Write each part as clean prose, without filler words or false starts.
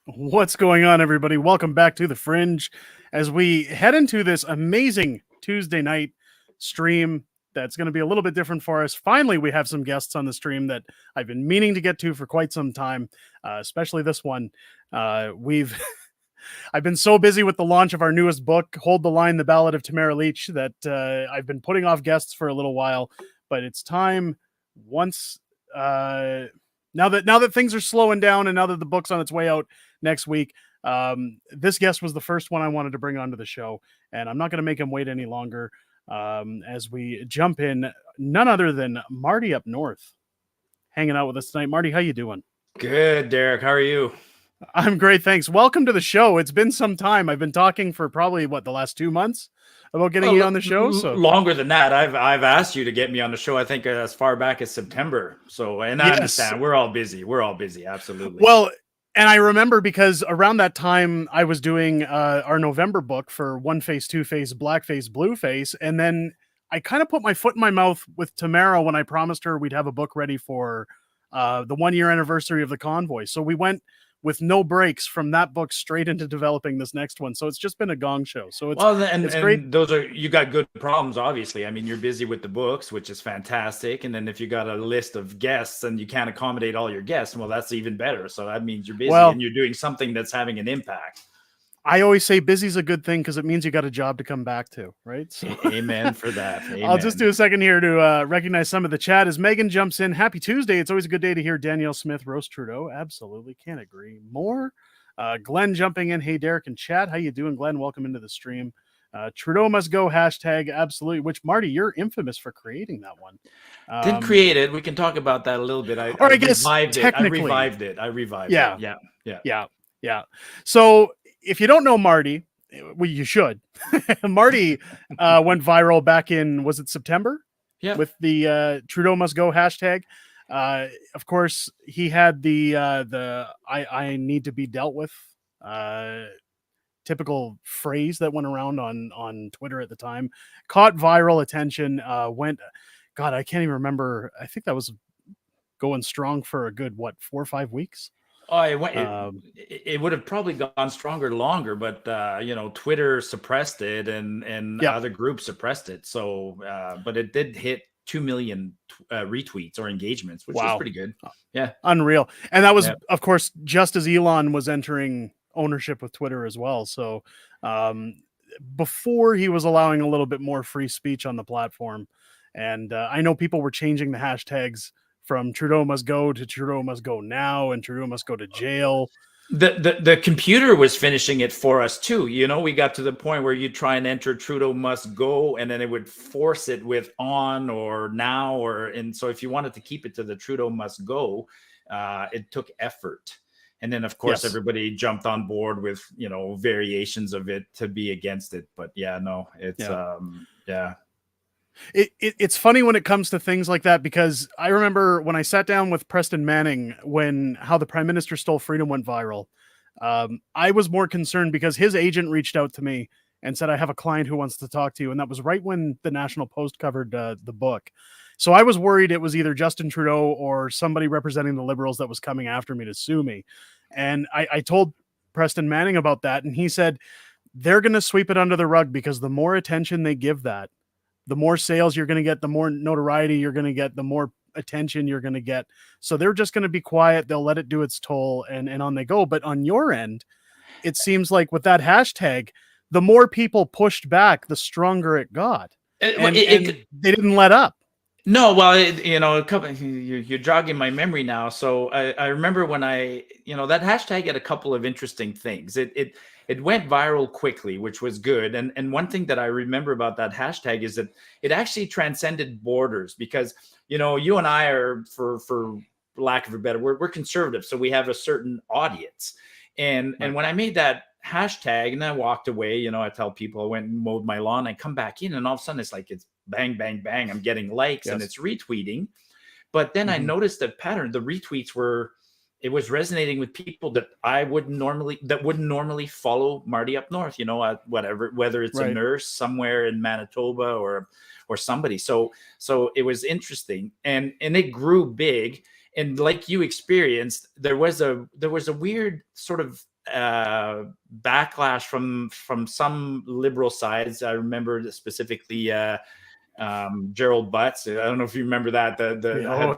What's going on, everybody? Welcome back to The Fringe as we head into this amazing Tuesday night stream that's going to be a little bit different for us. Finally, we have some guests on the stream that I've been meaning to get to for quite some time, especially this one. We've I've been so busy with the launch of our newest book, Hold the Line, The Ballad of Tamara Leach, that I've been putting off guests for a little while, but it's time once now that things are slowing down and now that the book's on its way out next week. This guest was the first one I wanted to bring onto the show, and I'm not going to make him wait any longer. As we jump in, none other than Marty up north, hanging out with us tonight. Marty, how you doing? Good, Derek. How are you? I'm great, thanks. Welcome to the show. It's been some time. I've been talking for probably the last 2 months about getting you on the show. So longer than that. I've asked you to get me on the show. I think as far back as September. So, and I understand we're all busy. Absolutely. Well, and I remember because around that time I was doing our November book for One Face, Two Face, Black Face, Blue Face, and then I kind of put my foot in my mouth with Tamara when I promised her we'd have a book ready for the 1-year anniversary of The Convoy. So we went with no breaks from that book straight into developing this next one. So it's just been a gong show. So it's it's great. You got good problems, obviously. I mean, you're busy with the books, which is fantastic. And then if you got a list of guests and you can't accommodate all your guests, well, that's even better. So that means you're busy and you're doing something that's having an impact. I always say busy's a good thing because it means you got a job to come back to, right? So, amen for that. Amen. I'll just do a second here to recognize some of the chat as Megan jumps in. Happy Tuesday. It's always a good day to hear Danielle Smith roast Trudeau. Absolutely. Can't agree more. Glenn jumping in. Hey, Derek and chat. How you doing, Glenn? Welcome into the stream. Trudeau must go hashtag absolutely, which Marty, you're infamous for creating that one. Didn't create it. We can talk about that a little bit. I revived it. I revived it. Yeah. So if you don't know Marty, well, you should. Marty went viral back in, was it September? Yeah. With the Trudeau must go hashtag. Of course, he had the I need to be dealt with typical phrase that went around on Twitter at the time. Caught viral attention. God, I can't even remember. I think that was going strong for a good 4 or 5 weeks. Oh, it would have probably gone stronger longer, but Twitter suppressed it and other groups suppressed it. So, but it did hit 2 million retweets or engagements, which is pretty good. Yeah, unreal. And that was, of course, just as Elon was entering ownership with Twitter as well. So, before he was allowing a little bit more free speech on the platform, and I know people were changing the hashtags from Trudeau must go to Trudeau must go now and Trudeau must go to jail. The computer was finishing it for us too. We got to the point where you try and enter Trudeau must go and then it would force it with on or now and so if you wanted to keep it to the Trudeau must go, it took effort. And then of course everybody jumped on board with, variations of it to be against it. But It's funny when it comes to things like that, because I remember when I sat down with Preston Manning when how the Prime Minister Stole Freedom went viral. I was more concerned because his agent reached out to me and said, I have a client who wants to talk to you. And that was right when the National Post covered the book. So I was worried it was either Justin Trudeau or somebody representing the Liberals that was coming after me to sue me. And I told Preston Manning about that. And he said, they're going to sweep it under the rug because the more attention they give that, the more sales you're going to get, the more notoriety you're going to get, the more attention you're going to get. So they're just going to be quiet. They'll let it do its toll and on they go. But on your end, it seems like with that hashtag, the more people pushed back, the stronger it got. And they didn't let up. No, well, you're jogging my memory now. So I remember when that hashtag had a couple of interesting things. It went viral quickly, which was good. And one thing that I remember about that hashtag is that it actually transcended borders because, you and I are, for lack of a better word, we're conservative. So we have a certain audience. And when I made that hashtag and I walked away, I tell people I went and mowed my lawn, I come back in and all of a sudden it's like, it's bang, bang, bang. I'm getting likes and it's retweeting. But then I noticed that pattern, the retweets it was resonating with people that wouldn't normally follow Marty Up North, whether it's a nurse somewhere in Manitoba or somebody. So it was interesting and it grew big. And like you experienced, there was a weird sort of backlash from some liberal sides. I remember specifically Gerald Butts. I don't know if you remember that.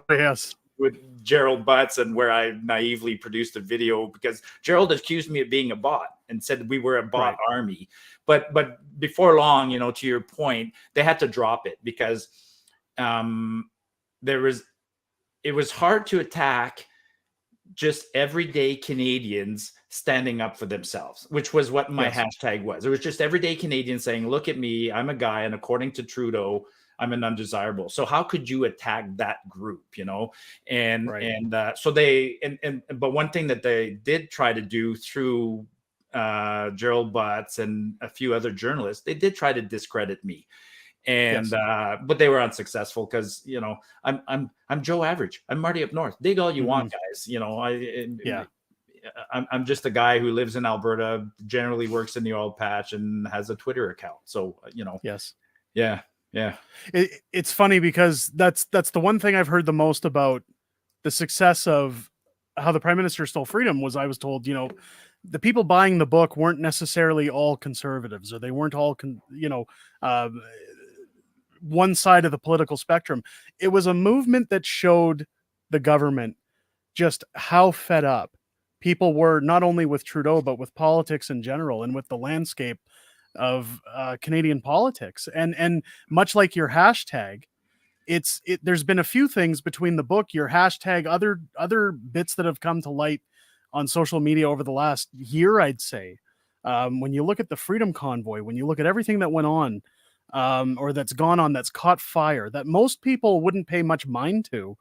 Yes. With Gerald Butts, and where I naively produced a video because Gerald accused me of being a bot and said we were a bot army. But before long, to your point, they had to drop it because it was hard to attack just everyday Canadians standing up for themselves, which was what my hashtag was. It was just everyday Canadians saying, look at me, I'm a guy, and according to Trudeau, I'm an undesirable. So how could you attack that group, And but one thing that they did try to do through Gerald Butts and a few other journalists, they did try to discredit me. And but they were unsuccessful because I'm Joe Average. I'm Marty up north. Dig all you want, guys. I'm just a guy who lives in Alberta, generally works in the oil patch, and has a Twitter account. So It's funny because that's the one thing I've heard the most about the success of how the Prime Minister stole freedom was, I was told, the people buying the book weren't necessarily all conservatives, or they weren't all one side of the political spectrum. It was a movement that showed the government just how fed up people were, not only with Trudeau, but with politics in general and with the landscape of Canadian politics. And much like your hashtag, there's been a few things between the book, your hashtag, other bits that have come to light on social media over the last year, I'd say. When you look at the Freedom Convoy, when you look at everything that went on, or that's gone on, that's caught fire, that most people wouldn't pay much mind to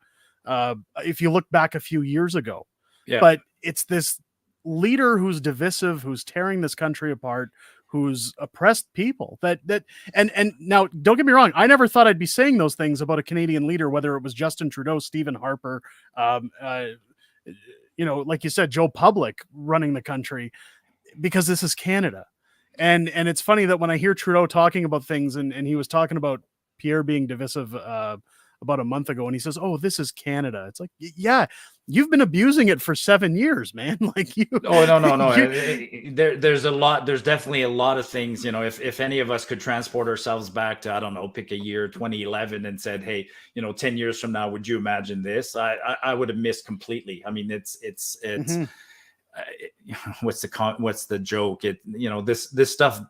if you look back a few years ago. But it's this leader who's divisive, who's tearing this country apart, who's oppressed people. And now, don't get me wrong, I never thought I'd be saying those things about a Canadian leader, whether it was Justin Trudeau, Stephen Harper, like you said, Joe Public running the country, because this is Canada. And it's funny that when I hear Trudeau talking about things, and he was talking about Pierre being divisive about a month ago, and he says, "Oh, this is Canada." It's like, yeah, you've been abusing it for 7 years, man. Like you. Oh, no. There's definitely a lot of things. If any of us could transport ourselves back to, I don't know, pick a year, 2011, and said, hey, 10 years from now, would you imagine this? I would have missed completely. I mean, it's. Mm-hmm. What's the joke? This stuff,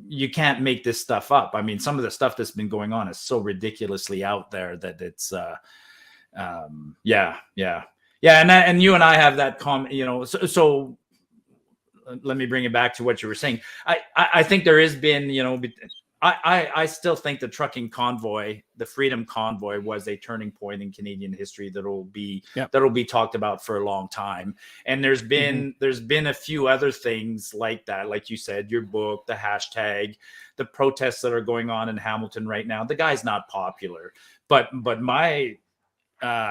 you can't make this stuff up. I mean, some of the stuff that's been going on is so ridiculously out there that it's and you and I have that comment, so let me bring it back to what you were saying. I think there has been, I still think the trucking convoy, the Freedom Convoy, was a turning point in Canadian history that'll be talked about for a long time. And there's been a few other things like that, like you said, your book, the hashtag, the protests that are going on in Hamilton right now. The guy's not popular, but my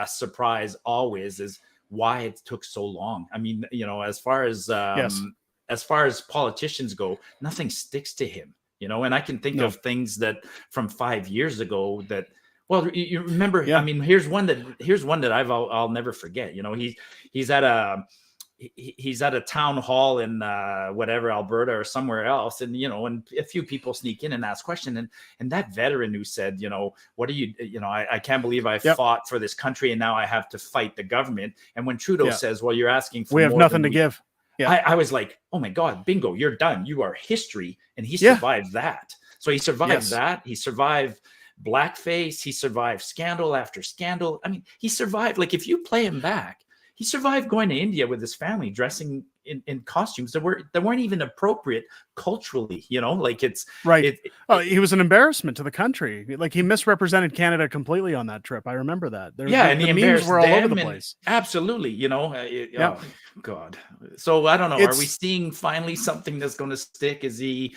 surprise always is why it took so long. I mean, as far as politicians go, nothing sticks to him. And I can think of things that from 5 years ago that, well, you remember, I mean, here's one that I'll never forget. He's at a town hall in whatever, Alberta or somewhere else. And, and a few people sneak in and ask questions. And that veteran who said, what are you, I can't believe I fought for this country and now I have to fight the government. And when Trudeau says, well, you're asking for we have nothing to give. Yeah. I was like, oh my God, bingo, you're done. You are history. And he survived that. So he survived that. He survived blackface. He survived scandal after scandal. I mean, he survived. Like, if you play him back, he survived going to India with his family, dressing in costumes that weren't even appropriate culturally, like it's right. He was an embarrassment to the country. Like, he misrepresented Canada completely on that trip. I remember that. And the memes were all over the place. Absolutely. Oh God. So I don't know. Are we seeing finally something that's going to stick? Is he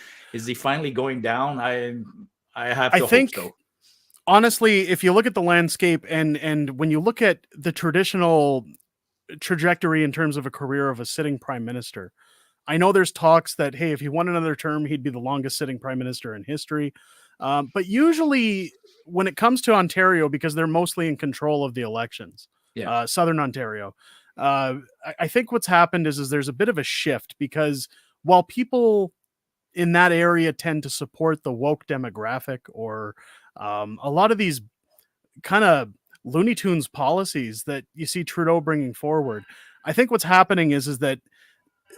finally going down? I think so. Honestly, if you look at the landscape and when you look at the traditional trajectory in terms of a career of a sitting prime minister, I know there's talks that, hey, if he won another term, he'd be the longest sitting prime minister in history. But usually when it comes to Ontario, because they're mostly in control of the elections, Southern Ontario, I think what's happened is there's a bit of a shift, because while people in that area tend to support the woke demographic, or a lot of these kind of Looney Tunes policies that you see Trudeau bringing forward, I think what's happening is that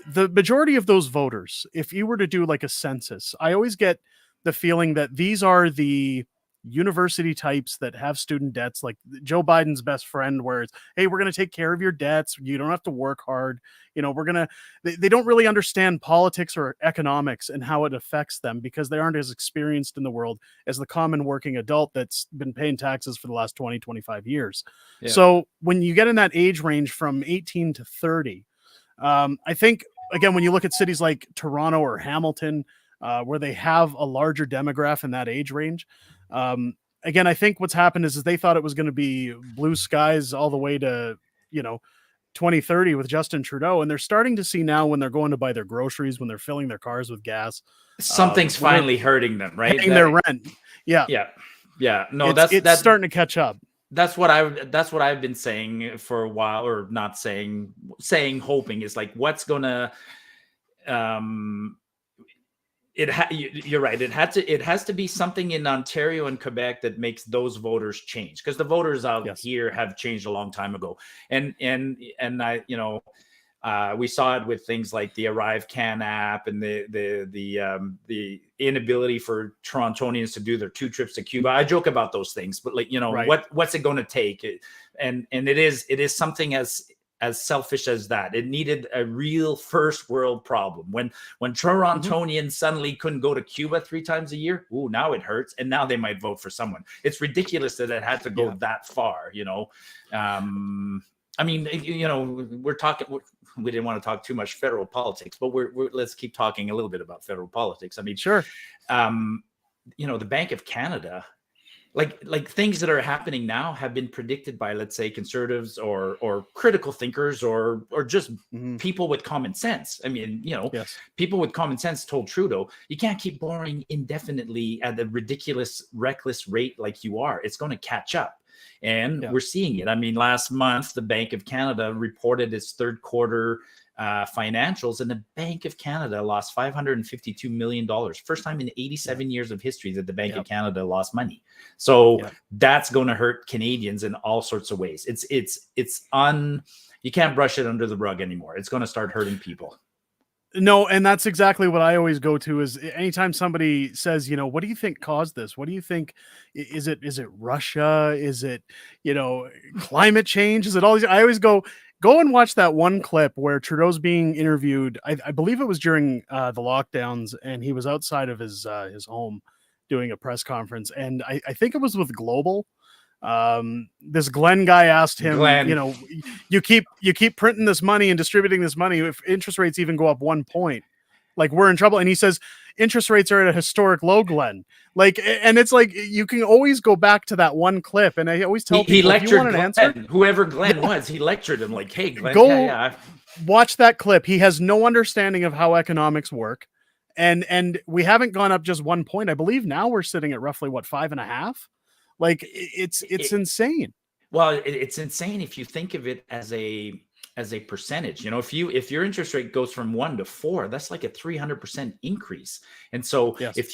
the majority of those voters, if you were to do like a census, I always get the feeling that these are the university types that have student debts, like Joe Biden's best friend, where it's, hey, we're going to take care of your debts. You don't have to work hard. They don't really understand politics or economics and how it affects them, because they aren't as experienced in the world as the common working adult that's been paying taxes for the last 20, 25 years. Yeah. So when you get in that age range from 18 to 30, I think, again, when you look at cities like Toronto or Hamilton, where they have a larger demographic in that age range, again, I think what's happened is they thought it was going to be blue skies all the way to, 2030 with Justin Trudeau. And they're starting to see now, when they're going to buy their groceries, when they're filling their cars with gas, Something's finally hurting them, right? paying their rent. Yeah. Yeah. No, it's starting to catch up. That's what I've been saying for a while, or not saying, hoping, is like, what's gonna, you're right. It has to be something in Ontario and Quebec that makes those voters change, because the voters out here have changed a long time ago. And I, we saw it with things like the Arrive Can app, and the inability for Torontonians to do their 2 trips to Cuba. I joke about those things, but like, Right. what's it going to take? And it is something as selfish as that. It needed a real first world problem. When Torontonians suddenly couldn't go to Cuba 3 times a year, ooh, now it hurts, and now they might vote for someone. It's ridiculous that it had to go that far. I mean, we're talking. We didn't want to talk too much federal politics, but let's keep talking a little bit about federal politics. I mean, sure. The Bank of Canada, like things that are happening now have been predicted by, let's say, conservatives or critical thinkers or just people with common sense. I mean, people with common sense told Trudeau, you can't keep borrowing indefinitely at a ridiculous, reckless rate like you are. It's going to catch up. And we're seeing it. I mean, last month, the Bank of Canada reported its third quarter financials, and the Bank of Canada lost $552 million. First time in 87 years of history that the Bank of Canada lost money. So that's going to hurt Canadians in all sorts of ways. You can't brush it under the rug anymore. It's going to start hurting people. No, and that's exactly what I always go to, is anytime somebody says, what do you think caused this? What do you think? Is it Russia? Is it, climate change? Is it all these? I always go and watch that one clip where Trudeau's being interviewed. I believe it was during the lockdowns, and he was outside of his home doing a press conference. And I think it was with Global. This Glenn guy asked him, you keep printing this money and distributing this money. If interest rates even go up 1 point, like, we're in trouble. And he says, interest rates are at a historic low, Glenn. Like, and it's like, you can always go back to that one clip. And I always tell people, he lectured, if you want an answer, whoever Glenn was, he lectured him like, hey, Glenn, watch that clip. He has no understanding of how economics work. And we haven't gone up just 1 point. I believe now we're sitting at roughly 5.5. Like, it's insane. Well, it's insane if you think of it as a percentage. If your interest rate goes from 1 to 4, that's like a 300% increase. And so if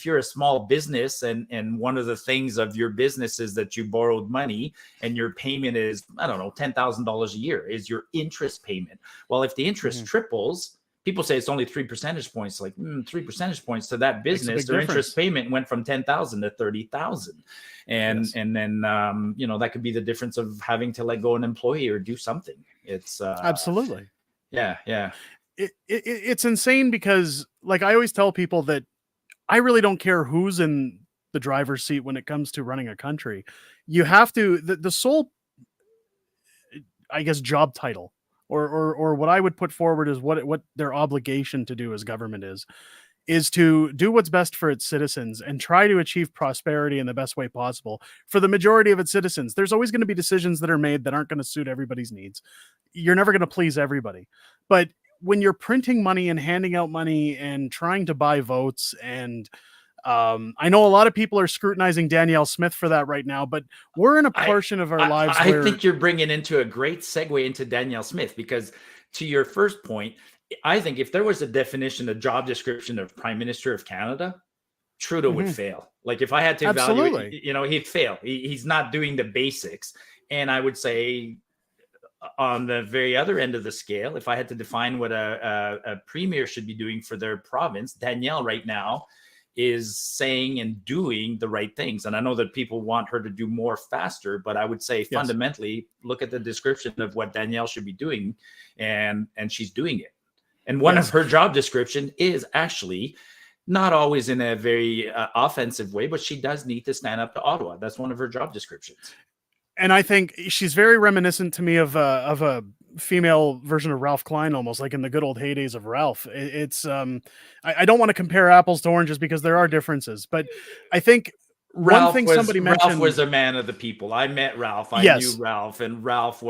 you're a small business and one of the things of your business is that you borrowed money and your payment is, I don't know, $10,000 a year is your interest payment. Well, if the interest triples, people say it's only 3 percentage points. Like 3 percentage points to that business, their interest payment went from 10,000 to 30,000, and then that could be the difference of having to let go an employee or do something. It's absolutely, yeah. It's insane, because, like, I always tell people that I really don't care who's in the driver's seat when it comes to running a country. You have to the sole, I guess, job title. Or what I would put forward is what their obligation to do as government is to do what's best for its citizens and try to achieve prosperity in the best way possible for the majority of its citizens. There's always going to be decisions that are made that aren't going to suit everybody's needs. You're never going to please everybody. But when you're printing money and handing out money and trying to buy votes and I know a lot of people are scrutinizing Danielle Smith for that right now, but we're in a portion of our lives I where think you're bringing into a great segue into Danielle Smith, because to your first point, I think if there was a definition, a job description of Prime Minister of Canada, Trudeau would fail. Like if I had to evaluate, absolutely. he'd fail. He's not doing the basics. And I would say on the very other end of the scale, if I had to define what a premier should be doing for their province, Danielle right now is saying and doing the right things. And I know that people want her to do more faster, but I would say fundamentally, look at the description of what Danielle should be doing, and she's doing it. And one of her job description is actually not always in a very offensive way, but she does need to stand up to Ottawa. That's one of her job descriptions. And I think she's very reminiscent to me of a female version of Ralph Klein, almost like in the good old heydays of Ralph. It's I don't want to compare apples to oranges because there are differences, but I think Ralph mentioned, was a man of the people. I met Ralph. I knew Ralph, and Ralph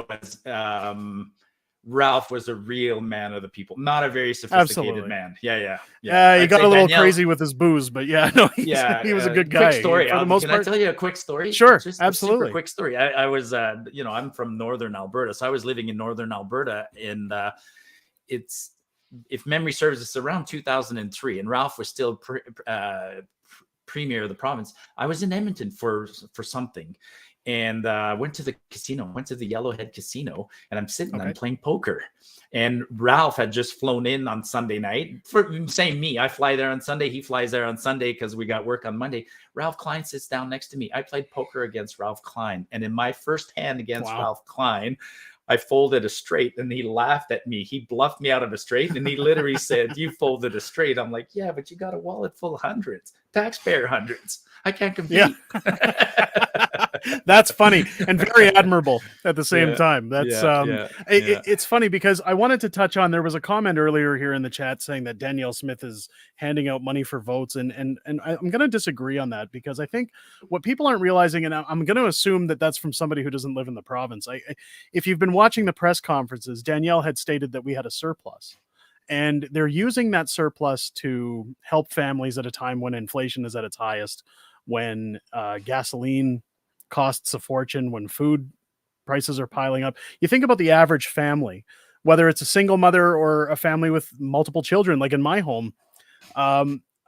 was a real man of the people, not a very sophisticated man. Yeah. He got a little crazy with his booze, but he was a good guy. Quick story. For the most part. I tell you a quick story? Sure, just absolutely. A super quick story. I was, I'm from northern Alberta, so I was living in northern Alberta, and it's, if memory serves, it's around 2003, and Ralph was still premier of the province. I was in Edmonton for something, and went to the casino, went to the Yellowhead Casino, and I'm sitting, I'm playing poker. And Ralph had just flown in on Sunday night. Same me, I fly there on Sunday, he flies there on Sunday because we got work on Monday. Ralph Klein sits down next to me. I played poker against Ralph Klein. And in my first hand against Ralph Klein, I folded a straight, and he laughed at me. He bluffed me out of a straight, and he literally said, "You folded a straight." I'm like, "Yeah, but you got a wallet full of hundreds, taxpayer hundreds. I can't compete." Yeah. That's funny and very admirable at the same time. That's it's funny because I wanted to touch on, there was a comment earlier here in the chat saying that Danielle Smith is handing out money for votes, and I'm going to disagree on that, because I think what people aren't realizing, and I'm going to assume that that's from somebody who doesn't live in the province. If you've been watching the press conferences, Danielle had stated that we had a surplus. And they're using that surplus to help families at a time when inflation is at its highest, when gasoline costs a fortune, when food prices are piling up. You think about the average family, whether it's a single mother or a family with multiple children, like in my home.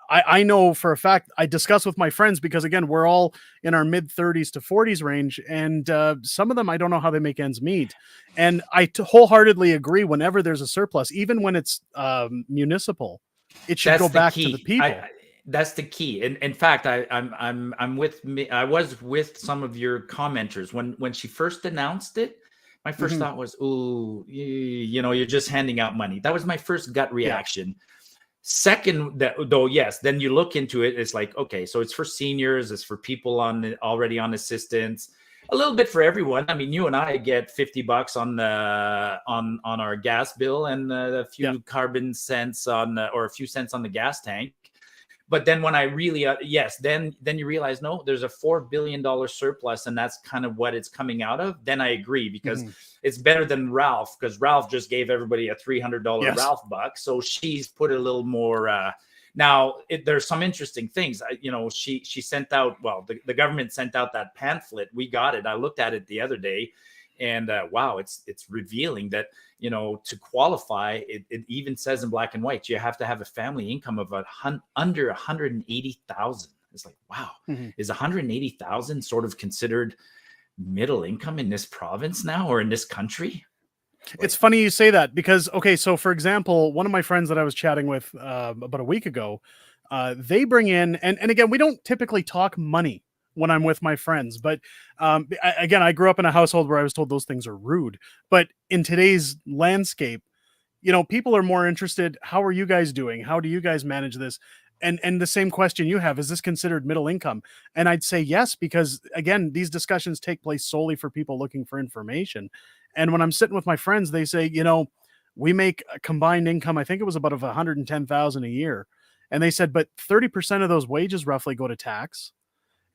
I know for a fact, I discuss with my friends, because again, we're all in our mid 30s to 40s range. And some of them, I don't know how they make ends meet. And I wholeheartly agree, whenever there's a surplus, even when it's municipal, it should go back to the people. That's the key. And in fact, I'm with me. I was with some of your commenters when she first announced it. My first thought was, "Ooh, you're just handing out money." That was my first gut reaction. Second, though, yes, then you look into it. It's like, okay, so it's for seniors, it's for people already on assistance, a little bit for everyone. I mean, you and I get $50 on our gas bill, and a few carbon cents or a few cents on the gas tank. But then when I really, then you realize, no, there's a $4 billion surplus, and that's kind of what it's coming out of. Then I agree, because it's better than Ralph, because Ralph just gave everybody a $300 Ralph buck. So she's put a little more. Now, there's some interesting things. She sent out, the government sent out that pamphlet. We got it. I looked at it the other day. And wow, it's revealing that, to qualify, it even says in black and white, you have to have a family income of under 180,000. It's like, wow, is 180,000 sort of considered middle income in this province now, or in this country? It's funny you say that, because, okay, so for example, one of my friends that I was chatting with about a week ago, they bring in, and again, we don't typically talk money when I'm with my friends, but again, I grew up in a household where I was told those things are rude. But in today's landscape, people are more interested, how are you guys doing? How do you guys manage this? And the same question you have, is this considered middle income? And I'd say yes, because again, these discussions take place solely for people looking for information. And when I'm sitting with my friends, they say, we make a combined income, I think it was about 110,000 a year. And they said, but 30% of those wages roughly go to tax.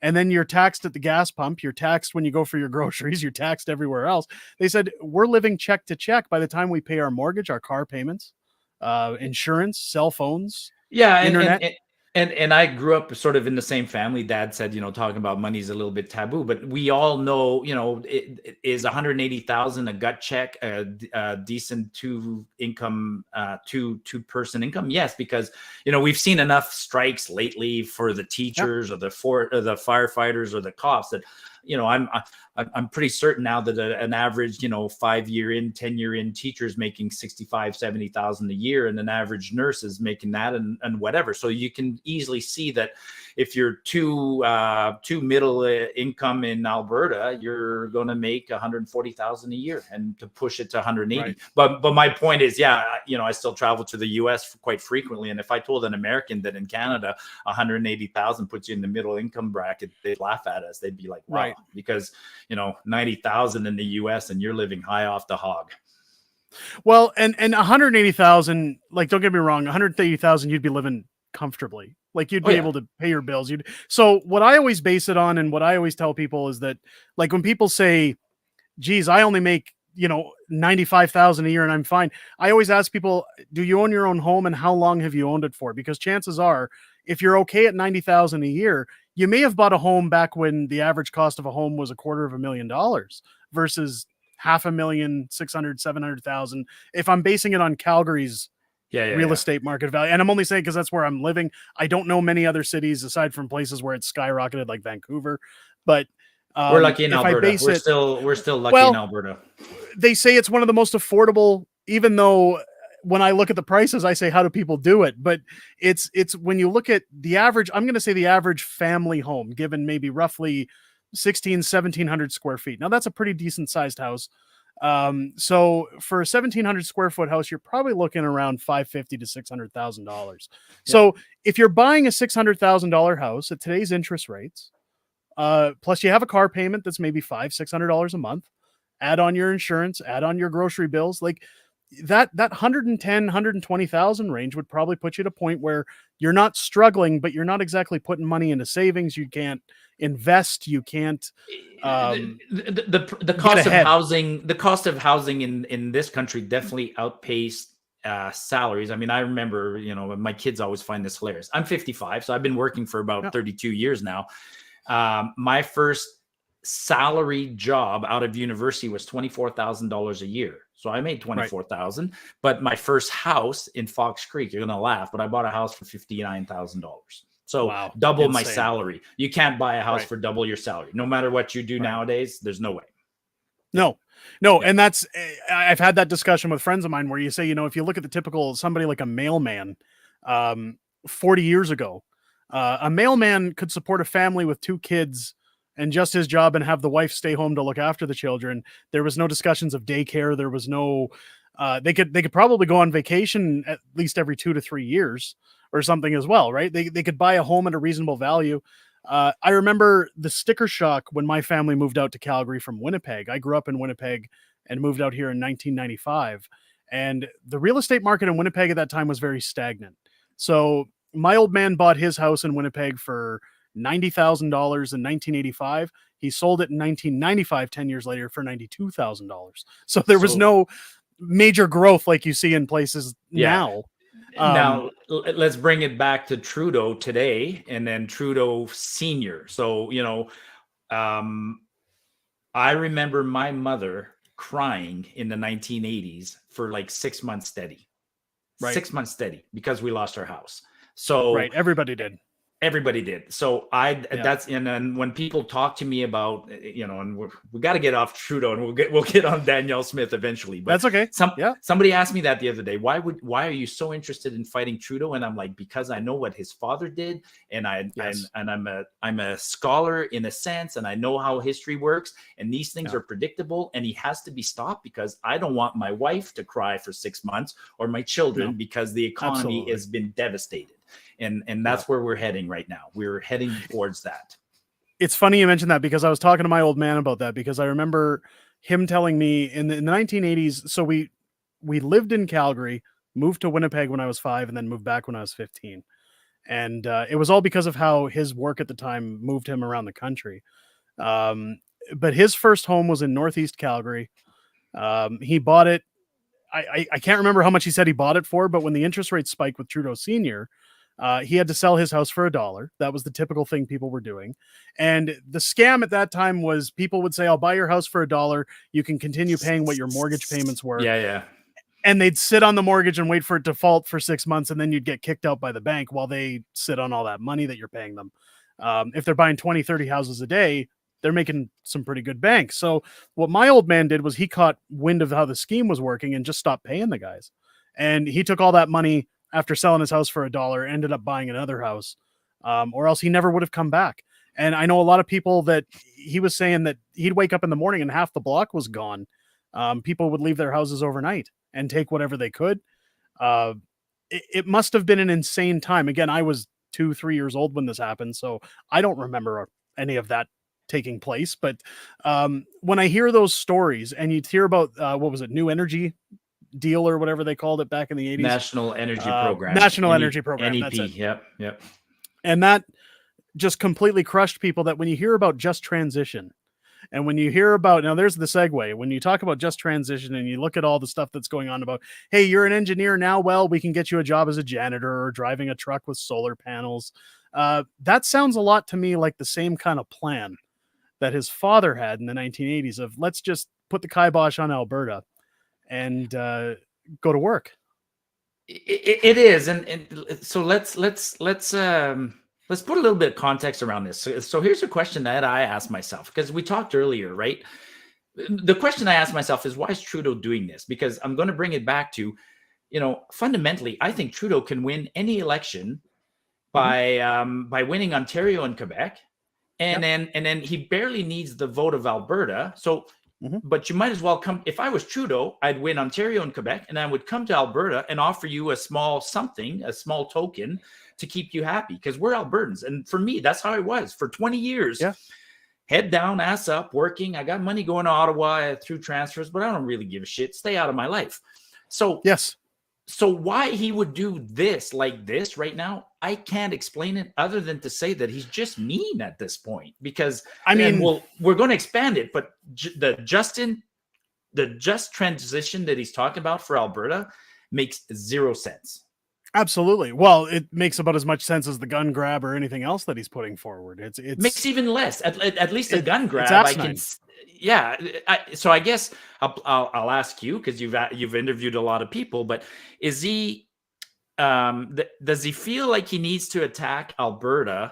And then you're taxed at the gas pump, you're taxed when you go for your groceries, you're taxed everywhere else. They said, we're living check to check by the time we pay our mortgage, our car payments, insurance, cell phones, internet. And I grew up sort of in the same family. Dad said, talking about money is a little bit taboo, but we all know, it is 180,000 a gut check, a decent two person income. Yes, because we've seen enough strikes lately for the Yep. teachers or the firefighters or the cops that I'm pretty certain now that an average 5-year in 10-year in teacher is making 65,000-70,000 a year, and an average nurse is making that, and whatever. So you can easily see that if you're too middle income in Alberta, you're going to make 140,000 a year, and to push it to 180. Right. But my point is, I still travel to the US quite frequently, and if I told an American that in Canada 180,000 puts you in the middle income bracket, they'd laugh at us. They'd be like, wow, Right. because 90,000 in the US and you're living high off the hog. Well, and 180,000, like, don't get me wrong, 180,000, you'd be living comfortably. Like, you'd be able to pay your bills. So what I always base it on, and what I always tell people is that, like, when people say, geez, I only make, 95,000 a year and I'm fine, I always ask people, do you own your own home, and how long have you owned it for? Because chances are, if you're okay at 90,000 a year, you may have bought a home back when the average cost of a home was $250,000 versus 500,000, 600, 700,000. If I'm basing it on Calgary's real estate market value, and I'm only saying because that's where I'm living. I don't know many other cities aside from places where it's skyrocketed, like Vancouver. But we're lucky in Alberta. We're still lucky in Alberta. They say it's one of the most affordable, even though when I look at the prices, I say, how do people do it? But it's when you look at the average, I'm going to say the average family home, given maybe roughly 1,700 square feet. Now that's a pretty decent sized house. So for a 1,700 square foot house, you're probably looking around $550,000 to $600,000. So if you're buying a $600,000 house at today's interest rates, plus you have a car payment that's maybe $500-600 a month, add on your insurance, add on your grocery bills, like that 110,000-120,000 range would probably put you at a point where you're not struggling, but you're not exactly putting money into savings. You can't invest. You can't. The cost of housing, in this country definitely outpaced salaries. I mean, I remember, my kids always find this hilarious. I'm 55, so I've been working for about 32 years now. My first salary job out of university was $24,000 a year. So I made $24,000, but my first house in Fox Creek, you're going to laugh, but I bought a house for $59,000. So double my salary. You can't buy a house for double your salary. No matter what you do nowadays, there's no way. No. And that's, I've had that discussion with friends of mine where you say, if you look at the typical, somebody like a mailman, 40 years ago, a mailman could support a family with 2 kids and just his job and have the wife stay home to look after the children. There was no discussions of daycare. There was no, they could probably go on vacation at least every 2 to 3 years or something as well, right? They could buy a home at a reasonable value. I remember the sticker shock when my family moved out to Calgary from Winnipeg. I grew up in Winnipeg and moved out here in 1995. And the real estate market in Winnipeg at that time was very stagnant. So my old man bought his house in Winnipeg for $90,000 in 1985. He sold it in 1995, 10 years later, for $92,000. So there was no major growth like you see in places now. Now let's bring it back to Trudeau today, and then Trudeau Senior. So, I remember my mother crying in the 1980s for like 6 months steady. 6 months steady because we lost our house. So everybody did. So that's, and then when people talk to me about, and we got to get off Trudeau, and we'll get on Danielle Smith eventually. But that's okay. Somebody asked me that the other day. Why are you so interested in fighting Trudeau? And I'm like, because I know what his father did, and I'm a scholar in a sense, and I know how history works, and these things are predictable, and he has to be stopped because I don't want my wife to cry for 6 months or my children because the economy has been devastated. And that's where we're heading right now. We're heading towards that. It's funny you mentioned that because I was talking to my old man about that, because I remember him telling me in the 1980s. So we lived in Calgary, moved to Winnipeg when I was 5, and then moved back when I was 15. And it was all because of how his work at the time moved him around the country. But his first home was in Northeast Calgary. He bought it. I can't remember how much he said he bought it for, but when the interest rate spiked with Trudeau Senior, He had to sell his house for $1. That was the typical thing people were doing. And the scam at that time was people would say, I'll buy your house for $1. You can continue paying what your mortgage payments were. Yeah. And they'd sit on the mortgage and wait for it to default for 6 months. And then you'd get kicked out by the bank while they sit on all that money that you're paying them. If they're buying 20, 30 houses a day, they're making some pretty good bank. So what my old man did was he caught wind of how the scheme was working and just stopped paying the guys. And he took all that money after selling his house for $1, ended up buying another house, or else he never would have come back. And I know a lot of people that he was saying that he'd wake up in the morning and half the block was gone. People would leave their houses overnight and take whatever they could. It must have been an insane time. Again, I was 2-3 years old when this happened, so I don't remember any of that taking place. But when I hear those stories and you'd hear about what was it, New Energy Deal or whatever they called it back in the 80s, National Energy Program, Energy Program, NEP. that's it. Yep. And that just completely crushed people. That when you hear about just transition, and when you hear about, now there's the segue, when you talk about just transition and you look at all the stuff that's going on about, hey, you're an engineer now, well, we can get you a job as a janitor or driving a truck with solar panels. That sounds a lot to me like the same kind of plan that his father had in the 1980s of, let's just put the kibosh on Alberta and go to work. It is, and so let's put a little bit of context around this. So here's a question that I asked myself, because we talked earlier, right? The question I asked myself is, why is Trudeau doing this? Because I'm going to bring it back to, fundamentally, I think Trudeau can win any election by winning Ontario and Quebec, and then he barely needs the vote of Alberta. So. But you might as well come. If I was Trudeau, I'd win Ontario and Quebec, and I would come to Alberta and offer you a small token to keep you happy, because we're Albertans. And for me, that's how I was for 20 years. Yeah. Head down, ass up, working. I got money going to Ottawa through transfers, but I don't really give a shit. Stay out of my life. So yes. So why he would do this like this right now, I can't explain it other than to say that he's just mean at this point. Because I mean, we're going to expand it, but the just transition that he's talking about for Alberta makes zero sense. Absolutely. Well, it makes about as much sense as the gun grab or anything else that he's putting forward. It makes even less. At least the gun grab, I can. Yeah. So I guess I'll ask you, because you've interviewed a lot of people, but is he? Does he feel like he needs to attack Alberta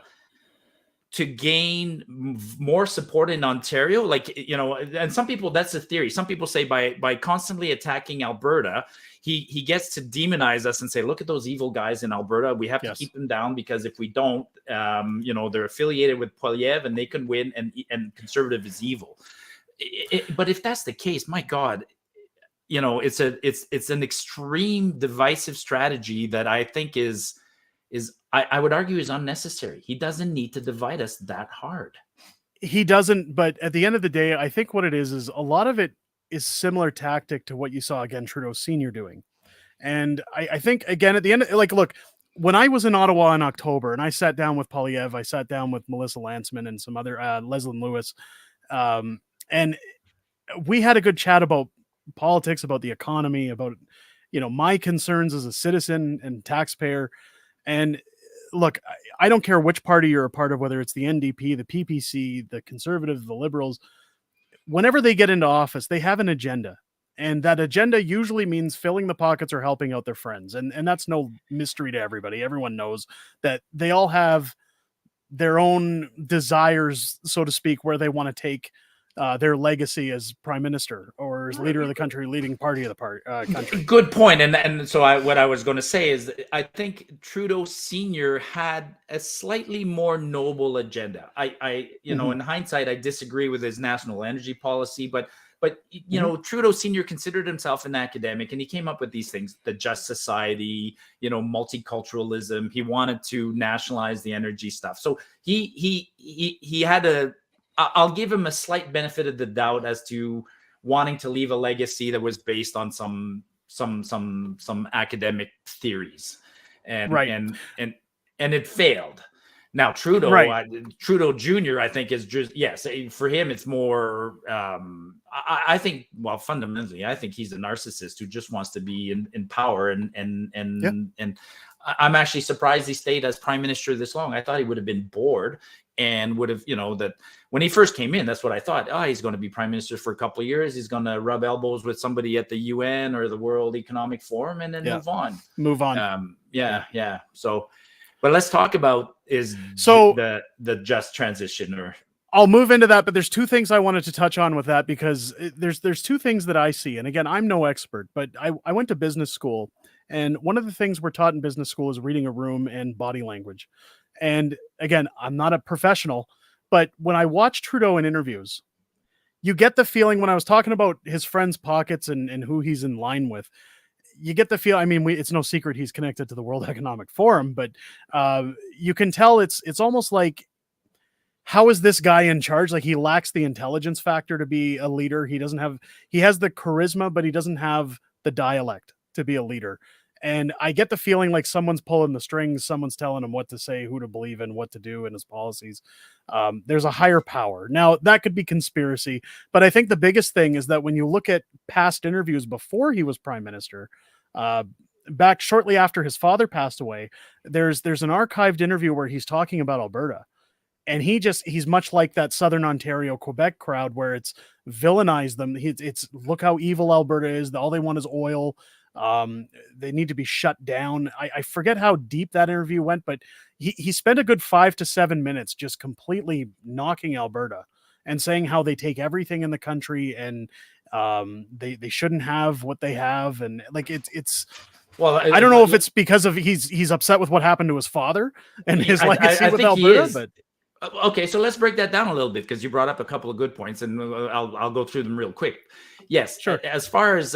to gain more support in Ontario? Like, and some people, that's the theory. Some people say by constantly attacking Alberta, he gets to demonize us and say, look at those evil guys in Alberta. We have to keep them down, because if we don't, they're affiliated with Poilievre and they can win, and conservative is evil. But if that's the case, my God, it's an extreme divisive strategy that I think I would argue is unnecessary. He doesn't need to divide us that hard. He doesn't. But at the end of the day, I think what it is a lot of it is similar tactic to what you saw, again, Trudeau Sr. doing. And I think, again, at the end, like, look, when I was in Ottawa in October and I sat down with Poilievre, I sat down with Melissa Lantsman and some other, Leslyn Lewis, and we had a good chat about politics, about the economy, about, my concerns as a citizen and taxpayer. And look, I don't care which party you're a part of, whether it's the NDP, the PPC, the Conservatives, the Liberals. Whenever they get into office, they have an agenda. And that agenda usually means filling the pockets or helping out their friends. And that's no mystery to everybody. Everyone knows that they all have their own desires, so to speak, where they want to take their legacy as prime minister or as leader of the country, leading party of the country. Good point. And so what I was going to say is that I think Trudeau Sr. had a slightly more noble agenda. In hindsight, I disagree with his national energy policy, but Trudeau Sr. considered himself an academic, and he came up with these things: the just society, multiculturalism. He wanted to nationalize the energy stuff. So he had I'll give him a slight benefit of the doubt as to wanting to leave a legacy that was based on some academic theories, and it failed. Now Trudeau, Trudeau Jr., I think, is just, yes, for him it's more. I think, well, fundamentally, I think he's a narcissist who just wants to be in power, and I'm actually surprised he stayed as prime minister this long. I thought he would have been bored and would have, that when he first came in, that's what I thought. Oh, he's going to be prime minister for a couple of years. He's going to rub elbows with somebody at the UN or the World Economic Forum and then move on. Yeah. So, but let's talk about the just transition. Or I'll move into that, but there's two things I wanted to touch on with that, because there's two things that I see. And again, I'm no expert, but I went to business school, and one of the things we're taught in business school is reading a room and body language. And again, I'm not a professional, but when I watch Trudeau in interviews, you get the feeling, when I was talking about his friends' pockets and who he's in line with, you get the feel. I mean, it's no secret he's connected to the World Economic Forum, but you can tell it's almost like, how is this guy in charge? Like, he lacks the intelligence factor to be a leader. He has the charisma, but he doesn't have the dialect to be a leader. And I get the feeling like someone's pulling the strings, someone's telling him what to say, who to believe in, what to do in his policies. There's a higher power. Now, that could be conspiracy, but I think the biggest thing is that when you look at past interviews before he was prime minister, back shortly after his father passed away, there's an archived interview where he's talking about Alberta. And he's much like that Southern Ontario, Quebec crowd, where it's villainize them. It's look how evil Alberta is. All they want is oil. They need to be shut down. I forget how deep that interview went, but he spent a good 5 to 7 minutes just completely knocking Alberta and saying how they take everything in the country, and they shouldn't have what they have. And like, it's well, I don't know if it's because of he's upset with what happened to his father and his legacy with Alberta, but. Okay, so let's break that down a little bit, because you brought up a couple of good points, and I'll go through them real quick. Yes, sure. As far as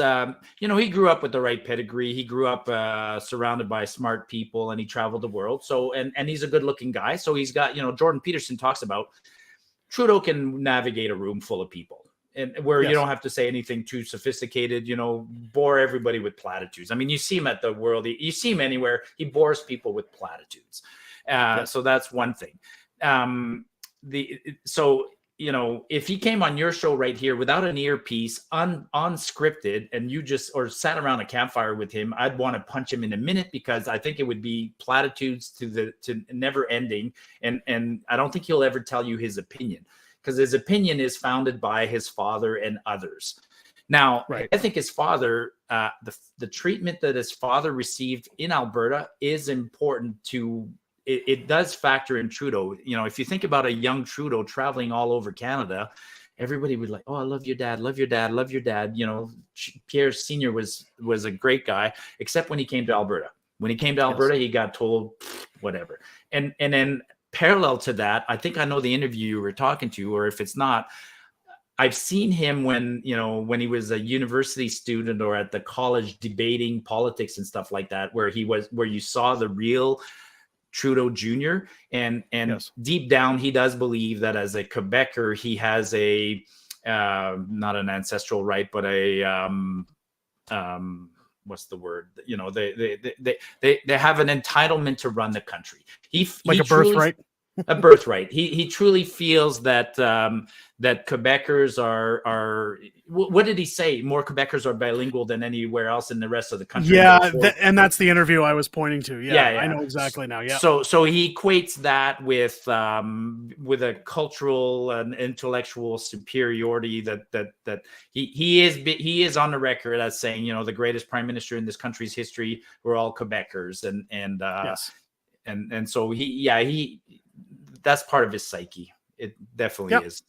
he grew up with the right pedigree. He grew up surrounded by smart people, and he traveled the world. So, and he's a good-looking guy. So he's got, Jordan Peterson talks about Trudeau can navigate a room full of people, and where you don't have to say anything too sophisticated. Bore everybody with platitudes. I mean, you see him at the World. You see him anywhere. He bores people with platitudes. So that's one thing. If he came on your show right here without an earpiece, unscripted, and you just sat around a campfire with him, I'd want to punch him in a minute, because I think it would be platitudes to never ending. And I don't think he'll ever tell you his opinion, because his opinion is founded by his father and others. Now, right. I think his father, the treatment that his father received in Alberta is important to. It does factor in Trudeau. If you think about a young Trudeau traveling all over Canada, everybody would like, oh, I love your dad, love your dad, love your dad. Pierre Sr. was a great guy, except when he came to Alberta. When he came to Alberta, he got told whatever. And then parallel to that, I think I know the interview you were talking to, or if it's not, I've seen him when he was a university student or at the college debating politics and stuff like that, where you saw the real Trudeau Jr. and deep down, he does believe that as a Quebecer, he has a not an ancestral right, but a what's the word? They have an entitlement to run the country. He a birthright. A birthright. He truly feels that that Quebecers are. What did he say? More Quebecers are bilingual than anywhere else in the rest of the country. Yeah, and that's the interview I was pointing to. Yeah, I know exactly now. Yeah. So he equates that with a cultural and intellectual superiority that he is on the record as saying, the greatest prime minister in this country's history were all Quebecers, and so he that's part of his psyche. It definitely is.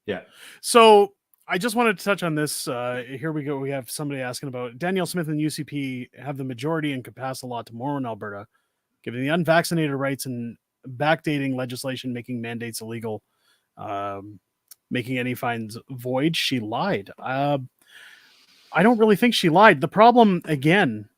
Yeah. So I just wanted to touch on this. Here we go. We have somebody asking about Danielle Smith and UCP have the majority and could pass a law tomorrow in Alberta, giving the unvaccinated rights and backdating legislation, making mandates illegal, making any fines void. She lied. I don't really think she lied. The problem again,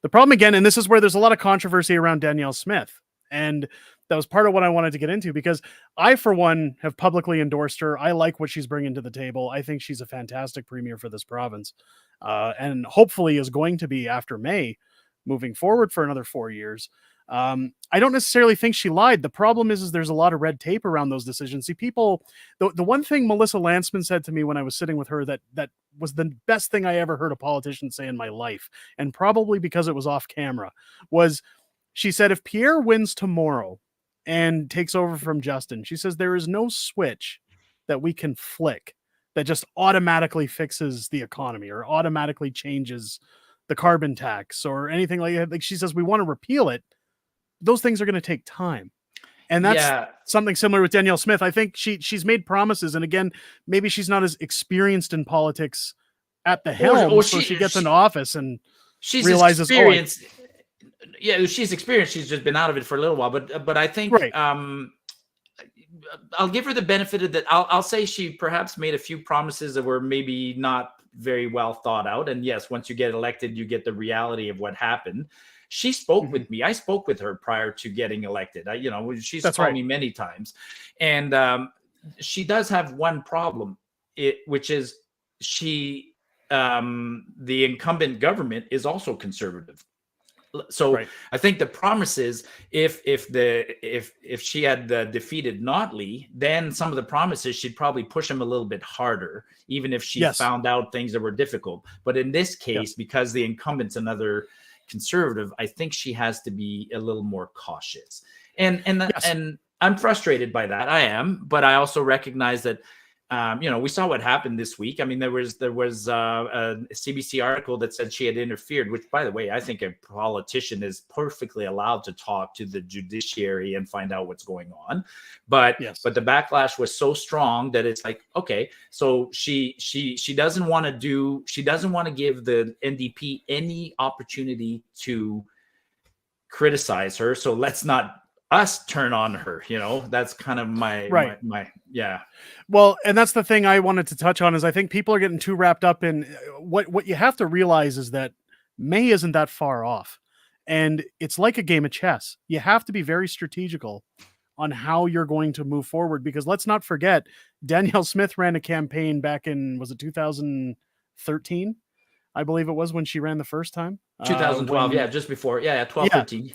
and this is where there's a lot of controversy around Danielle Smith. And that was part of what I wanted to get into, because I, for one, have publicly endorsed her. I like what she's bringing to the table. I think she's a fantastic premier for this province, and hopefully is going to be after May moving forward for another 4 years. I don't necessarily think she lied. The problem is there's a lot of red tape around those decisions. See, people, the one thing Melissa Lantsman said to me when I was sitting with her that was the best thing I ever heard a politician say in my life, and probably because it was off camera, was she said, if Pierre wins tomorrow and takes over from Justin, she says there is no switch that we can flick that just automatically fixes the economy or automatically changes the carbon tax or anything like that. Like she says, we want to repeal it. Those things are going to take time. And that's something similar with Danielle Smith. I think she's made promises. And again, maybe she's not as experienced in politics at the helm. So she gets into office and she's realizes, experienced. She's experienced. She's just been out of it for a little while. But I think I'll give her the benefit of that. I'll say she perhaps made a few promises that were maybe not very well thought out. And yes, once you get elected, you get the reality of what happened. She spoke with me. I spoke with her prior to getting elected. She's called me many times. And she does have one problem, which is the incumbent government is also conservative. So I think the promise is if she had defeated Notley, then some of the promises she'd probably push him a little bit harder, even if she found out things that were difficult. But in this case, because the incumbent's another conservative, I think she has to be a little more cautious. And I'm frustrated by that. I am, but I also recognize that we saw what happened this week. I mean, there was a CBC article that said she had interfered, which, by the way, I think a politician is perfectly allowed to talk to the judiciary and find out what's going on. But the backlash was so strong that it's like, okay, so she doesn't want to give the NDP any opportunity to criticize her. So let's not us turn on her, that's kind of my Well, and that's the thing I wanted to touch on is I think people are getting too wrapped up in what you have to realize is that May isn't that far off, and it's like a game of chess. You have to be very strategical on how you're going to move forward, because let's not forget Danielle Smith ran a campaign back in, was it 2013? I believe it was when she ran the first time. 2012, just before, 12, 13,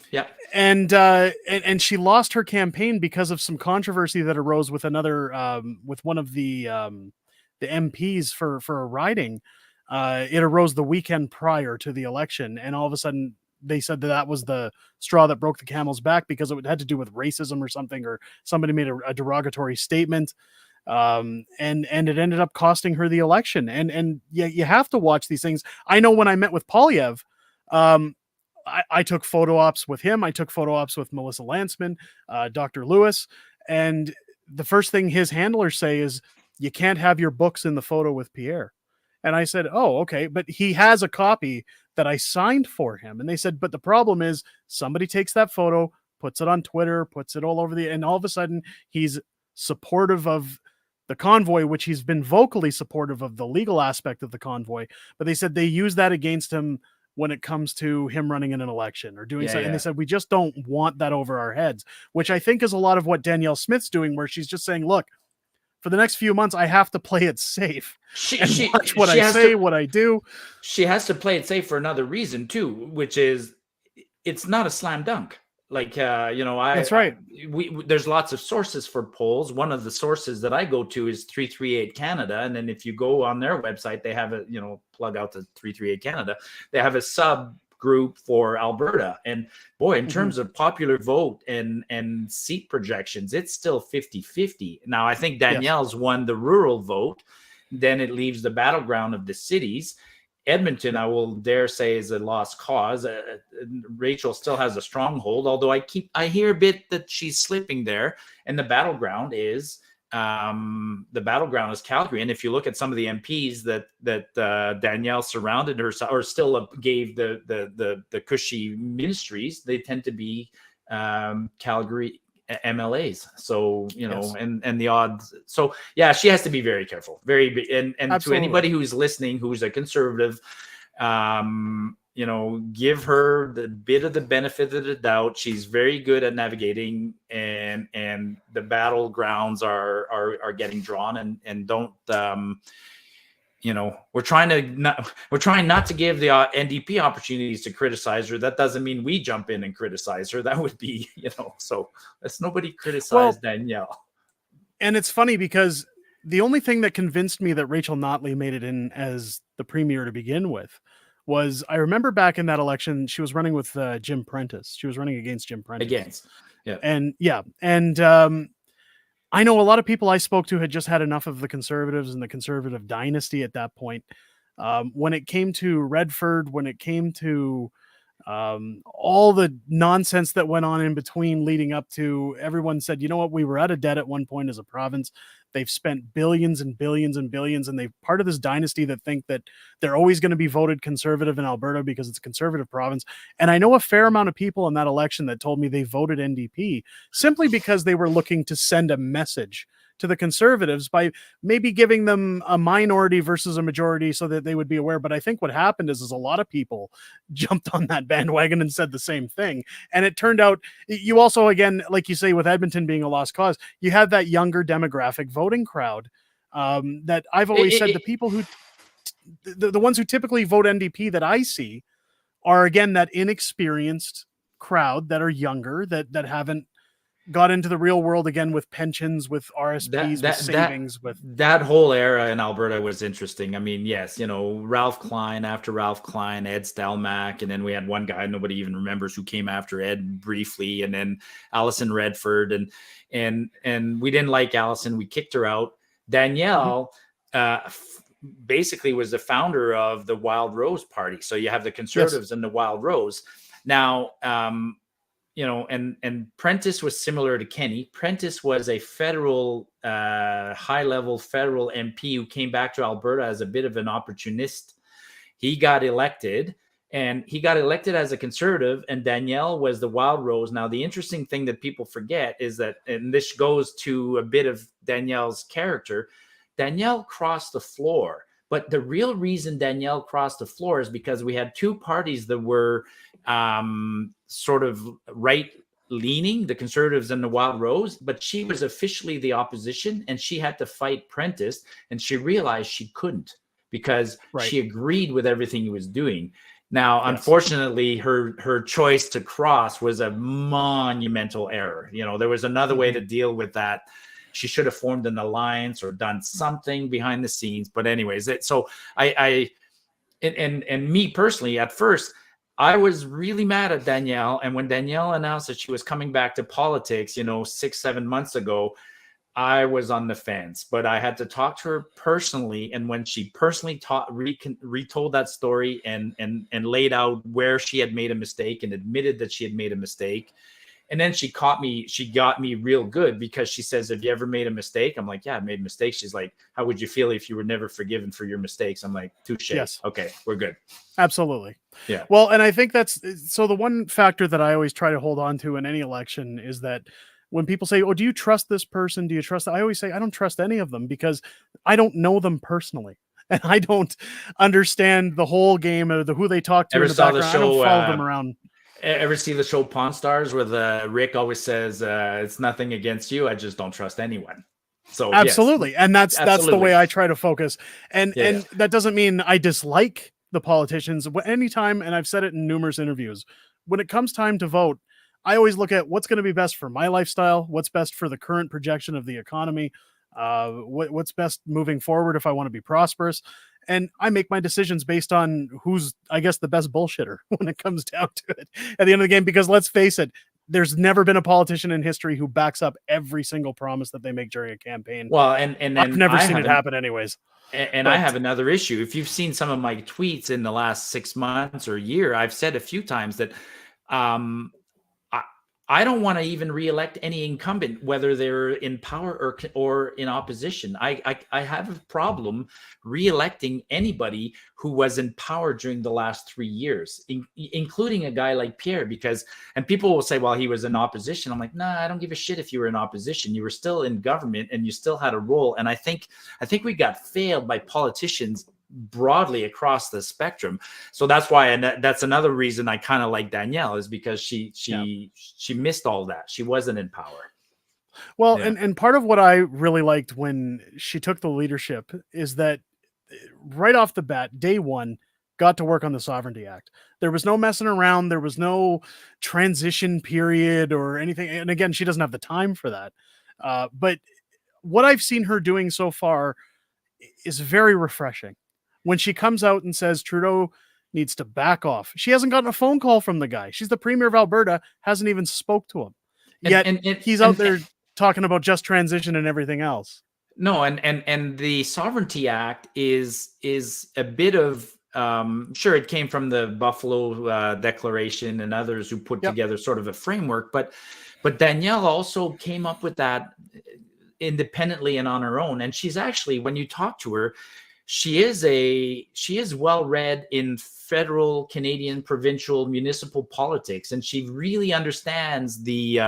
and she lost her campaign because of some controversy that arose with another, with one of the MPs for a riding. It arose the weekend prior to the election, and all of a sudden they said that was the straw that broke the camel's back because it had to do with racism or something, or somebody made a derogatory statement. And it ended up costing her the election. And you have to watch these things. I know when I met with Polyev, I took photo ops with him. I took photo ops with Melissa Lantsman, Dr. Lewis. And the first thing his handlers say is, you can't have your books in the photo with Pierre. And I said, oh, okay. But he has a copy that I signed for him. And they said, but the problem is somebody takes that photo, puts it on Twitter, puts it all over and all of a sudden he's supportive of the convoy, which he's been vocally supportive of the legal aspect of the convoy. But they said they use that against him when it comes to him running in an election or doing something. And they said, we just don't want that over our heads, which I think is a lot of what Danielle Smith's doing, where she's just saying, look, for the next few months, I have to play it safe. Watch what I say, what I do. She has to play it safe for another reason too, which is it's not a slam dunk. Like, that's right. There's lots of sources for polls. One of the sources that I go to is 338 Canada. And then if you go on their website, they have plug out to 338 Canada. They have a subgroup for Alberta. And boy, in terms of popular vote and seat projections, it's still 50-50. Now, I think Danielle's won the rural vote. Then it leaves the battleground of the cities. Edmonton, I will dare say, is a lost cause. Rachel still has a stronghold, although I hear a bit that she's slipping there. And the battleground is Calgary. And if you look at some of the MPs that Danielle surrounded herself, or still gave the cushy ministries, they tend to be Calgary MLAs. So, and the odds. So she has to be very careful, and to anybody who's listening, who's a conservative, give her the bit of the benefit of the doubt. She's very good at navigating, and the battlegrounds are getting drawn, and don't, we're trying not to give the NDP opportunities to criticize her. That doesn't mean we jump in and criticize her. That would be, so let's nobody criticize Danielle. And it's funny because the only thing that convinced me that Rachel Notley made it in as the premier to begin with was, I remember back in that election, she was running with Jim Prentice. She was running against Jim Prentice. And I know a lot of people I spoke to had just had enough of the Conservatives and the Conservative dynasty at that point. When it came to Redford, when it came to all the nonsense that went on in between leading up to, everyone said, you know what, we were out of debt at one point as a province. They've spent billions and billions and billions, and they're part of this dynasty that think that they're always going to be voted Conservative in Alberta because it's a Conservative province. And I know a fair amount of people in that election that told me they voted NDP simply because they were looking to send a message to the Conservatives by maybe giving them a minority versus a majority so that they would be aware. But I think what happened is a lot of people jumped on that bandwagon and said the same thing. And it turned out, you also, again, like you say, with Edmonton being a lost cause, you had that younger demographic voting crowd that I've always said the people who, the ones who typically vote NDP that I see are, again, that inexperienced crowd that are younger, that haven't got into the real world again with pensions, with RSPs, with savings. With that whole era in Alberta was interesting. I mean, yes, Ralph Klein, after Ralph Klein, Ed Stelmach, and then we had one guy nobody even remembers who came after Ed briefly, and then Alison Redford, and we didn't like Alison. We kicked her out. Danielle basically was the founder of the Wild Rose Party. So you have the Conservatives and the Wild Rose. Now, and Prentice was similar to Kenny. Prentice was a federal, high-level federal MP who came back to Alberta as a bit of an opportunist. He got elected, and he got elected as a Conservative, and Danielle was the Wild Rose. Now, the interesting thing that people forget is that, and this goes to a bit of Danielle's character, Danielle crossed the floor. But the real reason Danielle crossed the floor is because we had two parties that were sort of right-leaning, the Conservatives and the Wild Rose, but she was officially the opposition, and she had to fight Prentice, and she realized she couldn't because she agreed with everything he was doing. Now, unfortunately, her choice to cross was a monumental error. There was another way to deal with that. She should have formed an alliance or done something behind the scenes. But anyways, so I me personally, at first, I was really mad at Danielle. And when Danielle announced that she was coming back to politics, 6-7 months ago, I was on the fence. But I had to talk to her personally. And when she personally retold that story and laid out where she had made a mistake and admitted that she had made a mistake, and then she got me real good because she says, have you ever made a mistake? I'm like, yeah, I made mistakes. She's like, how would you feel if you were never forgiven for your mistakes? I'm like, touche. Yes. Okay, we're good. Absolutely. Yeah. Well, and I think that's, so the one factor that I always try to hold on to in any election is that when people say, oh, do you trust this person? Do you trust? I always say, I don't trust any of them because I don't know them personally. And I don't understand the whole game or who they talk to in the background. I don't follow them around. Ever see the show Pawn Stars where Rick always says, it's nothing against you. I just don't trust anyone. So absolutely. Yes, and that's the way I try to focus. And that doesn't mean I dislike the politicians. Anytime, and I've said it in numerous interviews, when it comes time to vote, I always look at what's going to be best for my lifestyle, what's best for the current projection of the economy, what's best moving forward if I want to be prosperous. And I make my decisions based on who's, I guess, the best bullshitter when it comes down to it at the end of the game. Because let's face it, there's never been a politician in history who backs up every single promise that they make during a campaign. Well, and I've never seen it happen anyways. And I have another issue. If you've seen some of my tweets in the last 6 months or a year, I've said a few times that I don't want to even reelect any incumbent, whether they're in power or in opposition. I have a problem reelecting anybody who was in power during the last 3 years, including a guy like Pierre, and people will say, well, he was in opposition. I'm like, nah, I don't give a shit if you were in opposition. You were still in government and you still had a role. And I think we got failed by politicians broadly across the spectrum. So that's why, and that's another reason I kind of like Danielle, is because she missed all that. She wasn't in power. Well, and part of what I really liked when she took the leadership is that right off the bat, day one, got to work on the Sovereignty Act. There was no messing around. There was no transition period or anything. And again, she doesn't have the time for that. But what I've seen her doing so far is very refreshing. When she comes out and says Trudeau needs to back off, she hasn't gotten a phone call from the guy. She's the premier of Alberta, hasn't even spoke to him. Yet he's out there talking about just transition and everything else. No, and the Sovereignty Act is a bit of sure, it came from the Buffalo Declaration and others who put together sort of a framework, but Danielle also came up with that independently and on her own. And she's actually, when you talk to her, she is well read in federal, Canadian, provincial, municipal politics, and she really understands the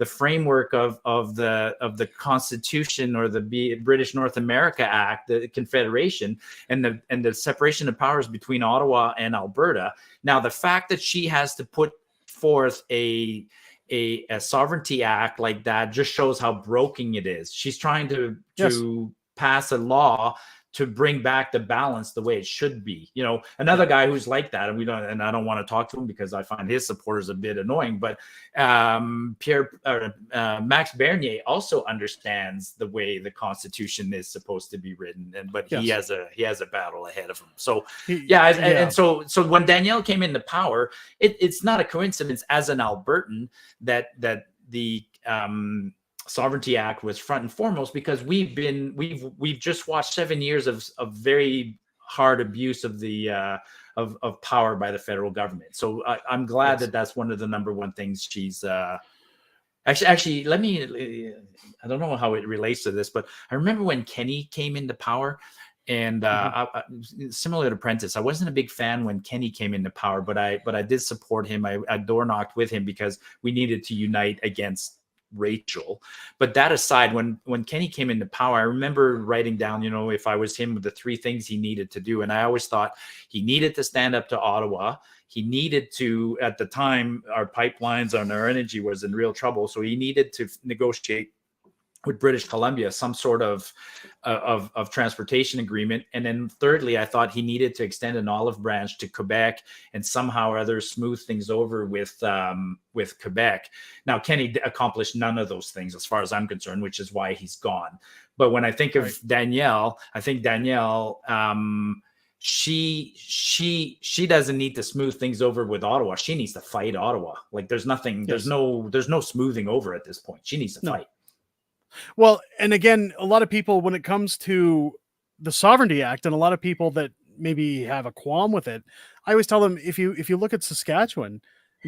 framework of the Constitution, or the British North America Act, the Confederation, and the separation of powers between Ottawa and Alberta. Now, the fact that she has to put forth a Sovereignty Act like that just shows how broken it is. She's trying to pass a law to bring back the balance the way it should be. You know, another guy who's like that, and I don't want to talk to him because I find his supporters a bit annoying, but Max Bernier also understands the way the Constitution is supposed to be written, but he has a battle ahead of him. So and so when Danielle came into power, it's not a coincidence as an Albertan that the Sovereignty Act was front and foremost, because we've just watched 7 years of very hard abuse of the of power by the federal government. So I'm glad that that's one of the number one things she's actually let me, I don't know how it relates to this, but I remember when Kenny came into power, and similar to Prentice, I wasn't a big fan when Kenny came into power, but I did support him. I door knocked with him because we needed to unite against Rachel. But that aside, when Kenny came into power, I remember writing down, if I was him, the 3 things he needed to do. And I always thought he needed to stand up to Ottawa. He needed to, at the time, our pipelines and our energy was in real trouble. So he needed to negotiate with British Columbia some sort of transportation agreement. And then thirdly, I thought he needed to extend an olive branch to Quebec and somehow or other smooth things over with Quebec. Now, Kenny accomplished none of those things as far as I'm concerned, which is why he's gone. But when I think of Danielle, I think Danielle, she doesn't need to smooth things over with Ottawa. She needs to fight Ottawa. Like there's nothing, there's no smoothing over at this point. She needs to fight. Well, and again, a lot of people, when it comes to the Sovereignty Act, and a lot of people that maybe have a qualm with it, I always tell them, if you look at Saskatchewan,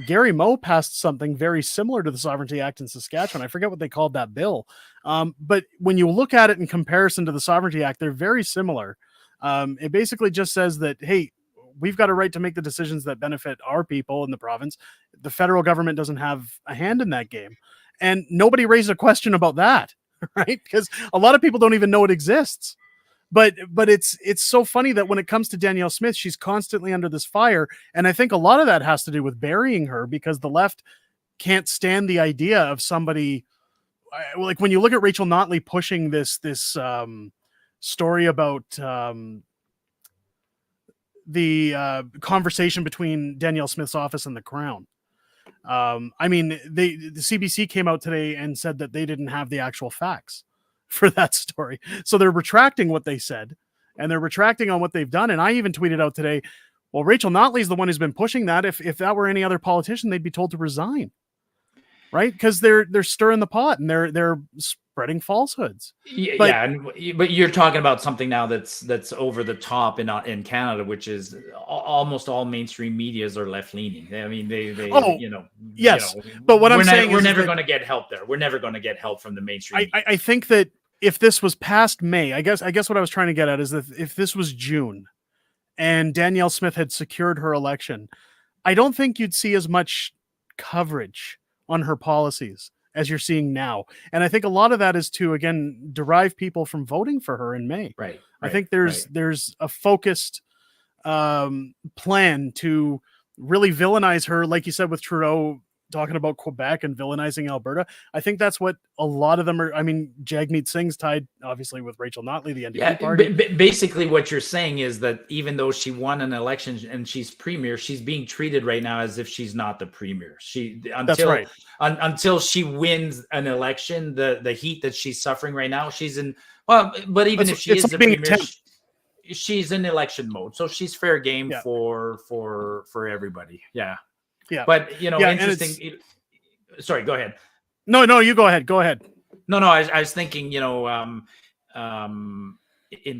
Gary Moe passed something very similar to the Sovereignty Act in Saskatchewan. I forget what they called that bill. But when you look at it in comparison to the Sovereignty Act, they're very similar. It basically just says that, hey, we've got a right to make the decisions that benefit our people in the province. The federal government doesn't have a hand in that game. And nobody raised a question about that, right? Because a lot of people don't even know it exists. But it's so funny that when it comes to Danielle Smith, she's constantly under this fire. And I think a lot of that has to do with burying her, because the left can't stand the idea of somebody like, when you look at Rachel Notley pushing this story about the conversation between Danielle Smith's office and the Crown. I mean, the CBC came out today and said that they didn't have the actual facts for that story. So they're retracting what they said, and they're retracting on what they've done. And I even tweeted out today, well, Rachel Notley's the one who's been pushing that. If that were any other politician, they'd be told to resign, right? Because they're stirring the pot and they're spreading falsehoods. But you're talking about something now that's over the top in Canada, which is almost all mainstream medias are left leaning. I mean, but what I'm saying is we're never going to get help there. We're never going to get help from the mainstream. I think that if this was past May, I guess what I was trying to get at is that if this was June and Danielle Smith had secured her election, I don't think you'd see as much coverage on her policies as you're seeing now. And I think a lot of that is to, again, derive people from voting for her in May. Right. I think there's a focused plan to really villainize her, like you said with Trudeau, talking about Quebec and villainizing Alberta. I think that's what a lot of them are. I mean, Jagmeet Singh's tied obviously with Rachel Notley, the NDP party. Basically what you're saying is that even though she won an election and she's premier, she's being treated right now as if she's not the premier. That's right. Until she wins an election, the heat that she's suffering right now, she's in. Well, but even if she is the premier, she's in election mode, so she's fair game for everybody. Yeah. But interesting. Sorry, go ahead. No, you go ahead. Go ahead. No, I was thinking, in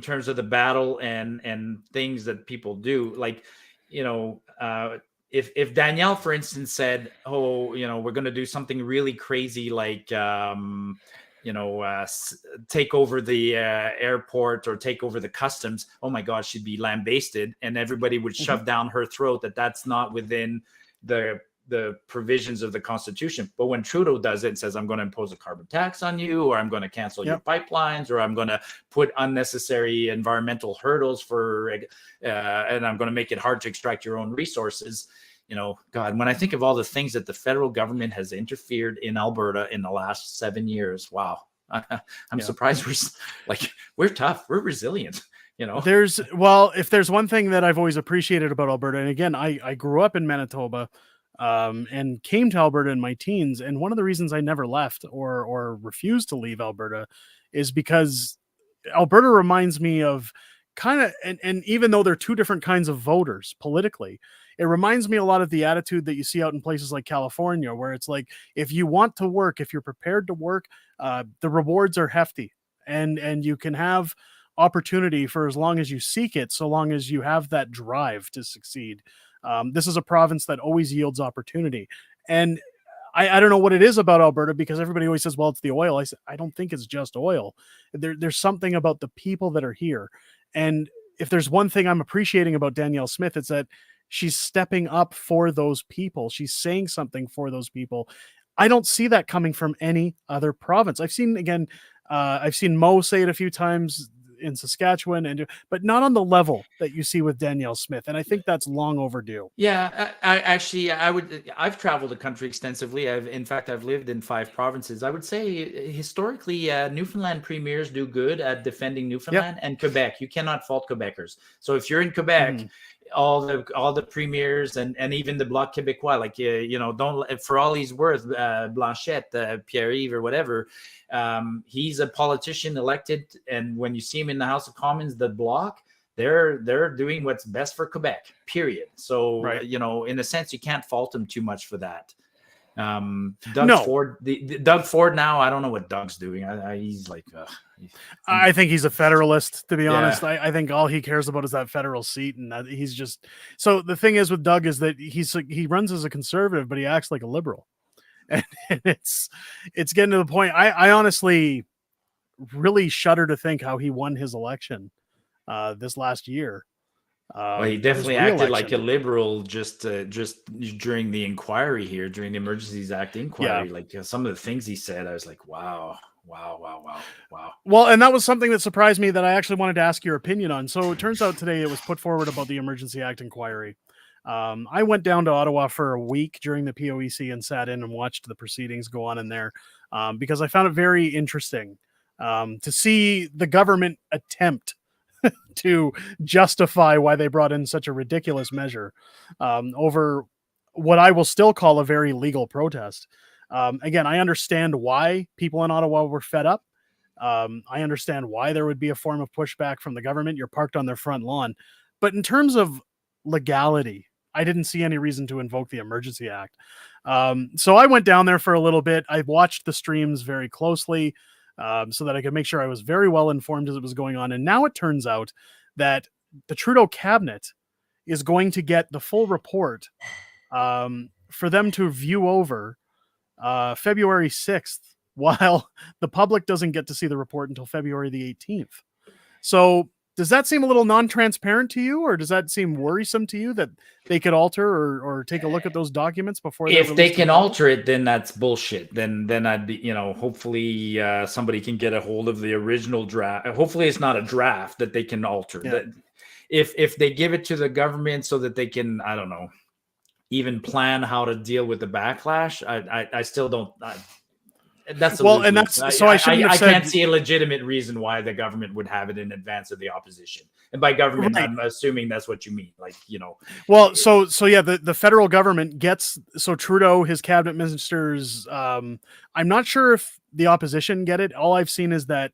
terms of the battle and things that people do, like, if Danielle, for instance, said, "Oh, we're going to do something really crazy, like, take over the airport or take over the customs," oh my God, she'd be lambasted, and everybody would shove down her throat that that's not within the provisions of the Constitution. But when Trudeau does it and says, "I'm going to impose a carbon tax on you, or I'm going to cancel your pipelines, or I'm going to put unnecessary environmental hurdles and I'm going to make it hard to extract your own resources," God, when I think of all the things that the federal government has interfered in Alberta in the last 7 years, wow, I'm surprised we're tough, we're resilient. If there's one thing that I've always appreciated about Alberta, and again, I grew up in Manitoba, and came to Alberta in my teens, and one of the reasons I never left or refused to leave Alberta is because Alberta reminds me of and even though they're two different kinds of voters politically, it reminds me a lot of the attitude that you see out in places like California, where it's like, if you want to work, if you're prepared to work, the rewards are hefty, and you can have opportunity for as long as you seek it, so long as you have that drive to succeed. This is a province that always yields opportunity. And I don't know what it is about Alberta, because everybody always says, well, it's the oil. I don't think it's just oil. There's something about the people that are here. And if there's one thing I'm appreciating about Danielle Smith, it's that she's stepping up for those people. She's saying something for those people. I don't see that coming from any other province. I've seen Mo say it a few times in Saskatchewan, but not on the level that you see with Danielle Smith. And I think that's long overdue. Yeah, I've traveled the country extensively. I've lived in 5 provinces. I would say historically, Newfoundland premiers do good at defending Newfoundland and Quebec. You cannot fault Quebecers. So if you're in Quebec, all the premiers and even the Bloc Québécois, like, don't, for all he's worth, Blanchette, Pierre-Yves or whatever, he's a politician elected, and when you see him in the House of Commons, the Bloc, they're doing what's best for Quebec, period. So in a sense, you can't fault him too much for that. Doug Ford now, I don't know what Doug's doing. He's like I think he's a federalist, to be honest. I think all he cares about is that federal seat, and that he's just. So the thing is with Doug is that he runs as a conservative, but he acts like a liberal, and it's getting to the point. I honestly really shudder to think how he won his election this last year. Well, he definitely acted like a liberal just during the inquiry here, during the Emergencies Act inquiry. Like some of the things he said, I was like, wow. Well, and that was something that surprised me that I actually wanted to ask your opinion on. So it turns out today it was put forward about the Emergency Act inquiry. I went down to Ottawa for a week during the POEC and sat in and watched the proceedings go on in there because I found it very interesting to see the government attempt to justify why they brought in such a ridiculous measure over what I will still call a very legal protest. Again, I understand why people in Ottawa were fed up. I understand why there would be a form of pushback from the government. You're parked on their front lawn. But in terms of legality, I didn't see any reason to invoke the Emergency Act. So I went down there for a little bit. I watched the streams very closely so that I could make sure I was very well informed as it was going on. And now it turns out that the Trudeau cabinet is going to get the full report for them to view over February 6th, while the public doesn't get to see the report until February the 18th. So does that seem a little non-transparent to you, or does that seem worrisome to you that they could alter or take a look at those documents before? If they can alter it, then that's bullshit. Then I'd be, hopefully somebody can get a hold of the original draft. Hopefully it's not a draft that they can alter. Yeah. If they give it to the government so that they can, I don't know, even plan how to deal with the backlash, I still don't. That's a well, and lose-lose. that's so I shouldn't have I said can't see a legitimate reason why the government would have it in advance of the opposition. And by government, right. I'm assuming that's what you mean. Like, Well, so yeah, the federal government gets, so Trudeau, his cabinet ministers. I'm not sure if the opposition get it. All I've seen is that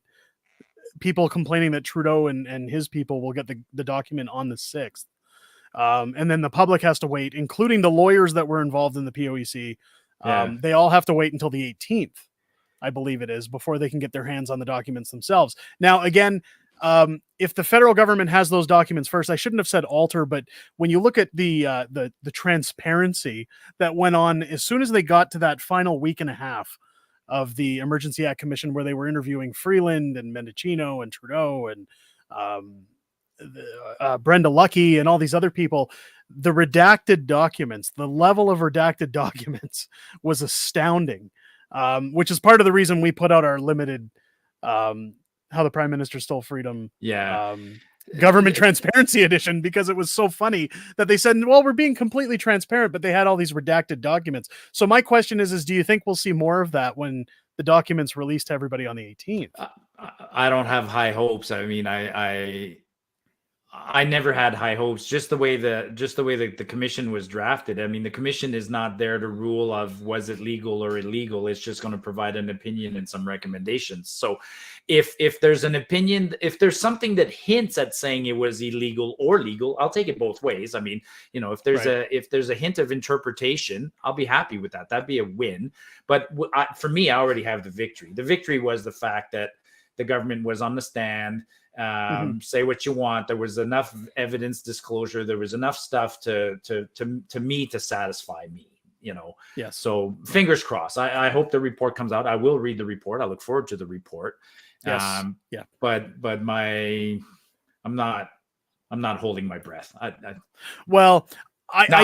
people complaining that Trudeau and his people will get the document on the 6th. And then the public has to wait, including the lawyers that were involved in the POEC. yeah. They all have to wait until the 18th, I believe it is, before they can get their hands on the documents themselves. Now, again, if the federal government has those documents first, I shouldn't have said alter, but when you look at the transparency that went on as soon as they got to that final week and a half of the Emergency Act Commission, where they were interviewing Freeland and Mendocino and Trudeau and Brenda Lucky and all these other people, the redacted documents, the level of redacted documents was astounding, which is part of the reason we put out our limited How the Prime Minister Stole Freedom government transparency edition, because it was so funny that they said, well, we're being completely transparent, but they had all these redacted documents. So my question is do you think we'll see more of that when the documents released to everybody on the 18th? I don't have high hopes. I mean, I never had high hopes. Just the way the commission was drafted. I mean, the commission is not there to rule of was it legal or illegal. It's just going to provide an opinion and some recommendations. So, if there's an opinion, if there's something that hints at saying it was illegal or legal, I'll take it both ways. I mean, if there's a hint of interpretation, I'll be happy with that. That'd be a win. But for me, I already have the victory. The victory was the fact that the government was on the stand. Say what you want. There was enough evidence disclosure. There was enough stuff to me to satisfy me. Yes. So fingers crossed. I hope the report comes out. I will read the report. I look forward to the report. Yes. Yeah. But I'm not holding my breath. I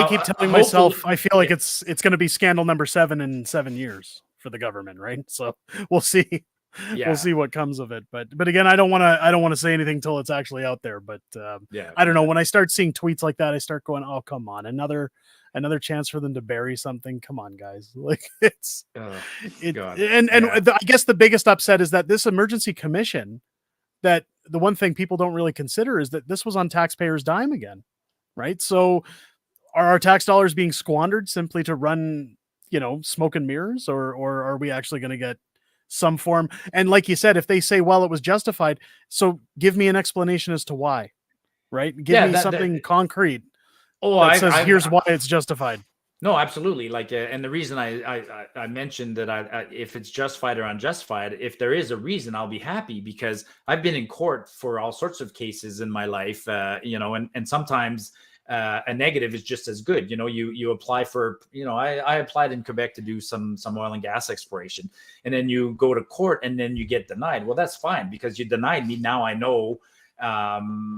keep telling myself I feel like it's going to be scandal number 7 in 7 years for the government, right? So we'll see. Yeah. We'll see what comes of it. But again, I don't want to say anything until it's actually out there. But I don't know. When I start seeing tweets like that, I start going, oh, come on, another chance for them to bury something. Come on, guys. Like I guess the biggest upset is that this emergency commission, that the one thing people don't really consider is that this was on taxpayers' dime again, right? So are our tax dollars being squandered simply to run, smoke and mirrors, or are we actually going to get some form? And like you said, if they say, well, it was justified, so give me an explanation as to why, right? Give me something concrete that says here's why it's justified. No, absolutely. Like, and the reason I mentioned that if it's justified or unjustified, if there is a reason, I'll be happy, because I've been in court for all sorts of cases in my life, and sometimes a negative is just as good. You apply for, I applied in Quebec to do some oil and gas exploration, and then you go to court and then you get denied. Well, that's fine, because you denied me. Now I know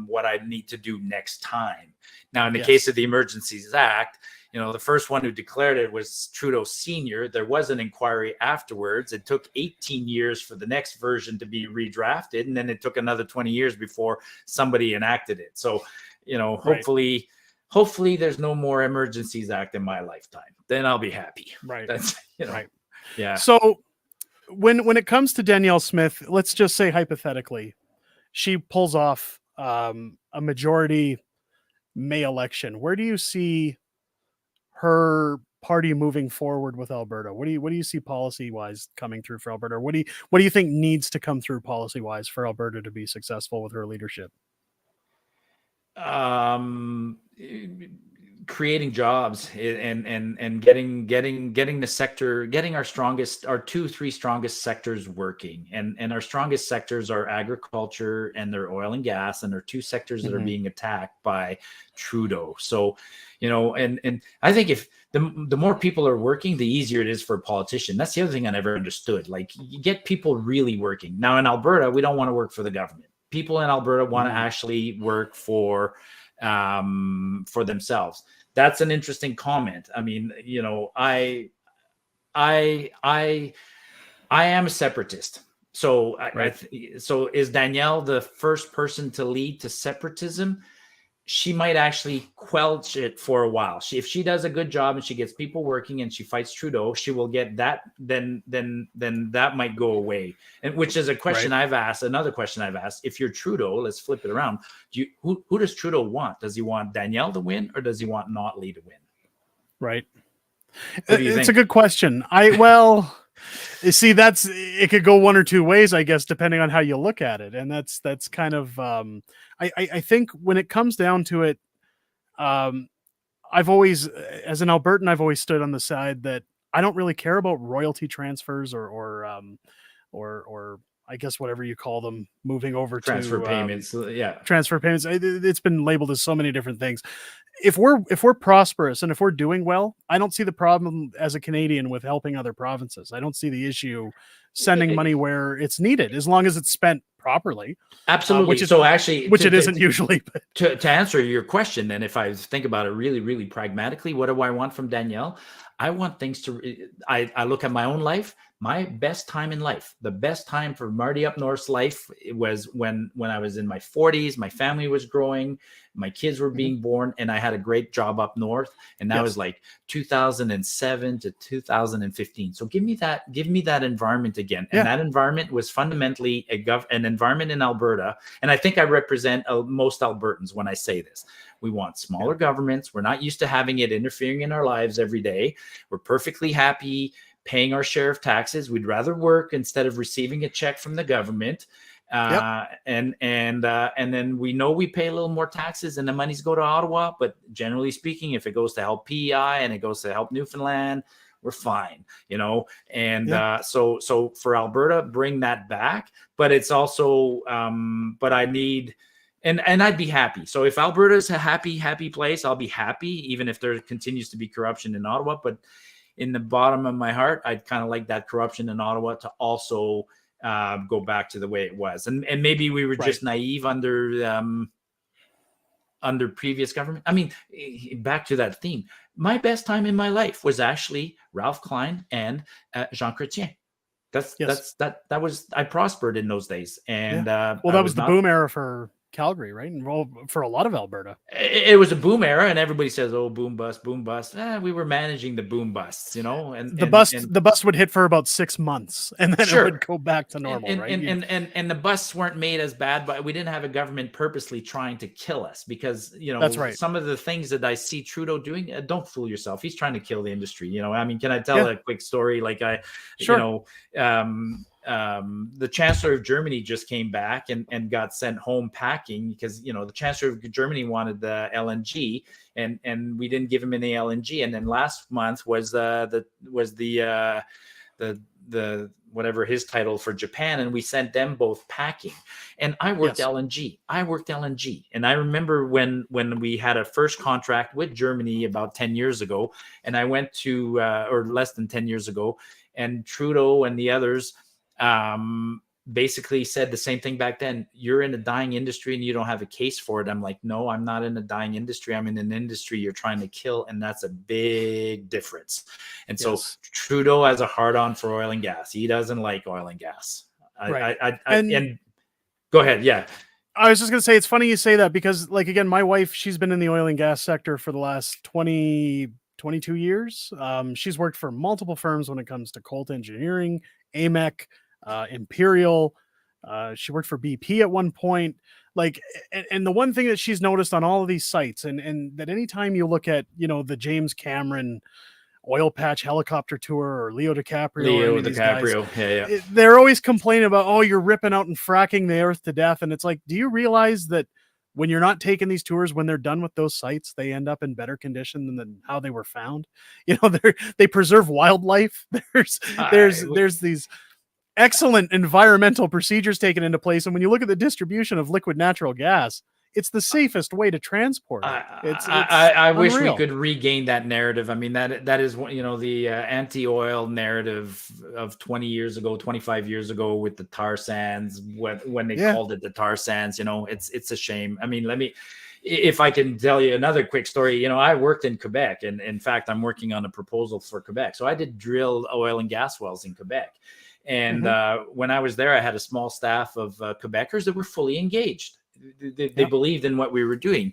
what I need to do next time. Now, in the case of the Emergencies Act, the first one who declared it was Trudeau Sr. There was an inquiry afterwards. It took 18 years for the next version to be redrafted, and then it took another 20 years before somebody enacted it. So, hopefully there's no more Emergencies Act in my lifetime. Then I'll be happy. Right. That's, right. Yeah. So when it comes to Danielle Smith, let's just say hypothetically, she pulls off a majority May election. Where do you see her party moving forward with Alberta? What do you see policy wise coming through for Alberta? What do you think needs to come through policy wise for Alberta to be successful with her leadership? Creating jobs and getting the sector, getting our 2-3 strongest sectors working, and our strongest sectors are agriculture and their oil and gas, and they're 2 sectors that are being attacked by Trudeau. So, and I think if the more people are working, the easier it is for a politician. That's the other thing I never understood. Like, you get people really working. Now in Alberta, we don't want to work for the government. People in Alberta want to actually work for themselves. That's an interesting comment. I mean, I am a separatist. So so is Danielle the first person to lead to separatism? she might actually quelch it for a while. If she does a good job and she gets people working and she fights Trudeau, she will get that. Then that might go away. And which is a question I've asked. Another question I've asked: if you're Trudeau, let's flip it around. Who does Trudeau want? Does he want Danielle to win, or does he want Notley to win? Right. What do you think? It's a good question. You see, it could go one or two ways, I guess, depending on how you look at it. And that's kind of, I think when it comes down to it, I've always, as an Albertan, I've always stood on the side that I don't really care about royalty transfers or I guess whatever you call them, moving over transfer payments. Transfer payments. It's been labeled as so many different things. If we're prosperous and if we're doing well, I don't see the problem as a Canadian with helping other provinces. I don't see the issue sending money where it's needed, as long as it's spent properly. Absolutely. It isn't usually. To answer your question, then, if I think about it really, really pragmatically, what do I want from Danielle? I want things to. I look at my own life. My best time in life, the best time for Marty Up North's life, was when I was in my 40s. My family was growing, my kids were being born, and I had a great job up north. And that was like 2007 to 2015. So give me that environment again. And that environment was fundamentally an environment in Alberta. And I think I represent most Albertans when I say this. We want smaller governments. We're not used to having it interfering in our lives every day. We're perfectly happy paying our share of taxes. We'd rather work instead of receiving a check from the government. And then we know we pay a little more taxes and the monies go to Ottawa. But generally speaking, if it goes to help PEI and it goes to help Newfoundland, we're fine, And so for Alberta, bring that back. But it's also, but I need. And I'd be happy. So if Alberta's a happy place, I'll be happy, even if there continues to be corruption in Ottawa. But in the bottom of my heart, I'd kind of like that corruption in Ottawa to also go back to the way it was. And maybe we were just naive under previous government. I mean, back to that theme. My best time in my life was actually Ralph Klein and Jean Chrétien. I prospered in those days. And that was the boom era for Calgary, right? And for a lot of Alberta, it was a boom era, and everybody says, "Oh, boom bust." We were managing the boom busts, and the bust would hit for about 6 months, and then it would go back to normal, right? And the busts weren't made as bad, but we didn't have a government purposely trying to kill us, because that's right. Some of the things that I see Trudeau doing, don't fool yourself. He's trying to kill the industry. I mean, can I tell a quick story? Like the Chancellor of Germany just came back and got sent home packing because, the Chancellor of Germany wanted the LNG and we didn't give him any LNG. And then last month was the whatever his title for Japan, and we sent them both packing. And I worked LNG. And I remember when we had a first contract with Germany about 10 years ago, and I went to or less than 10 years ago, and Trudeau and the others basically said the same thing back then. You're in a dying industry and you don't have a case for it. I'm like, no, I'm not in a dying industry. I'm in an industry you're trying to kill. And that's a big difference. And so Trudeau has a hard on for oil and gas. He doesn't like oil and gas. And go ahead. Yeah. I was just going to say, it's funny you say that because, like, again, my wife, she's been in the oil and gas sector for the last 22 years. She's worked for multiple firms when it comes to Colt Engineering, AMEC, Imperial. She worked for BP at one point. Like, and the one thing that she's noticed on all of these sites, and that anytime you look at, the James Cameron oil patch helicopter tour or Leo DiCaprio, they're always complaining about, oh, you're ripping out and fracking the earth to death. And it's like, do you realize that when you're not taking these tours, when they're done with those sites, they end up in better condition than how they were found? They preserve wildlife. There's these excellent environmental procedures taken into place. And when you look at the distribution of liquid natural gas, it's the safest way to transport it. I wish we could regain that narrative. I mean, that is the anti-oil narrative of 20 years ago, 25 years ago with the tar sands, when they called it the tar sands. It's a shame. I mean, if I can tell you another quick story, I worked in Quebec, and in fact, I'm working on a proposal for Quebec. So I did drill oil and gas wells in Quebec. And when I was there, I had a small staff of Quebecers that were fully engaged. They believed in what we were doing.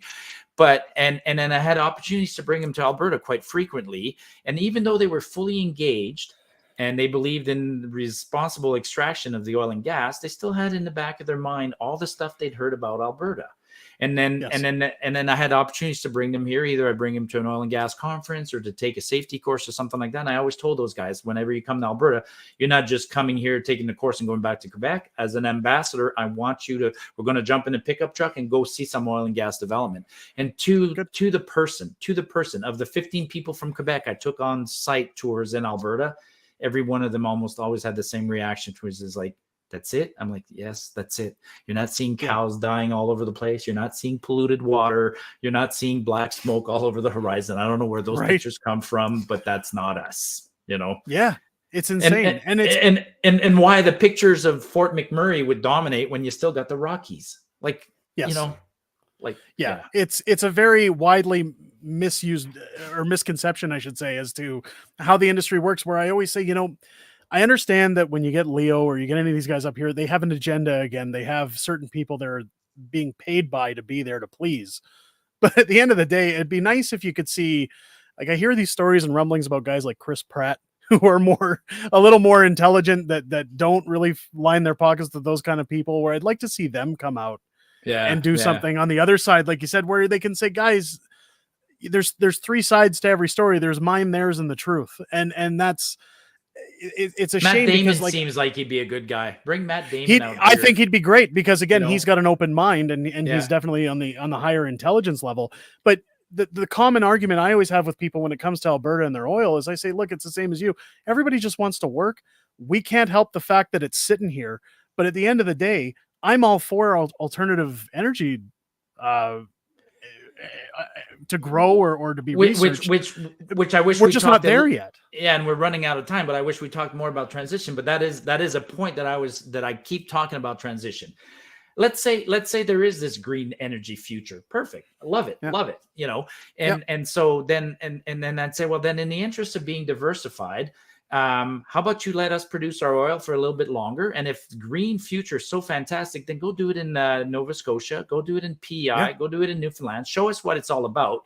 But and then I had opportunities to bring them to Alberta quite frequently. And even though they were fully engaged and they believed in responsible extraction of the oil and gas, they still had in the back of their mind all the stuff they'd heard about Alberta. And then Yes. and then I had opportunities to bring them here. Either I bring them to an oil and gas conference or to take a safety course or something like that. And I always told those guys, whenever you come to Alberta, you're not just coming here, taking the course and going back to Quebec. As an ambassador, I want you to, we're going to jump in a pickup truck and go see some oil and gas development. And to the person of the 15 people from Quebec I took on site tours in Alberta, every one of them almost always had the same reaction, which is like, that's it? I'm like, yes, that's it. You're not seeing cows dying all over the place. You're not seeing polluted water. You're not seeing black smoke all over the horizon. I don't know where those pictures come from, but that's not us, you know? Yeah, it's insane. And why the pictures of Fort McMurray would dominate when you still got the Rockies. Like, you know, like, it's a very widely misused or misconception, I should say, as to how the industry works, where I always say, you know, I understand that when you get Leo or you get any of these guys up here, they have an agenda. Again, they have certain people they're being paid by to be there to please. But at the end of the day, it'd be nice if you could see, like, I hear these stories and rumblings about guys like Chris Pratt, who are a little more intelligent, that don't really line their pockets to those kind of people, where I'd like to see them come out and do something on the other side, like you said, where they can say, guys, there's three sides to every story. There's mine, theirs, and the truth. And that's, it's a shame. Matt Damon because, seems like he'd be a good guy. Bring Matt Damon out. I think he'd be great because, again, he's got an open mind and he's definitely on the higher intelligence level. But the common argument I always have with people when it comes to Alberta and their oil is I say, look, it's the same as you. Everybody just wants to work. We can't help the fact that it's sitting here. But at the end of the day, I'm all for alternative energy to grow or to be researched. Which I wish we're just not there yet. Yeah, and we're running out of time, but I wish we talked more about transition. But that is a point that I keep talking about transition. Let's say there is this green energy future. Perfect. I love it. Love it. You know, and so then then I'd say, well, then in the interest of being diversified, how about you let us produce our oil for a little bit longer? And if green future is so fantastic, then go do it in Nova Scotia, go do it in PEI, go do it in Newfoundland. Show us what it's all about.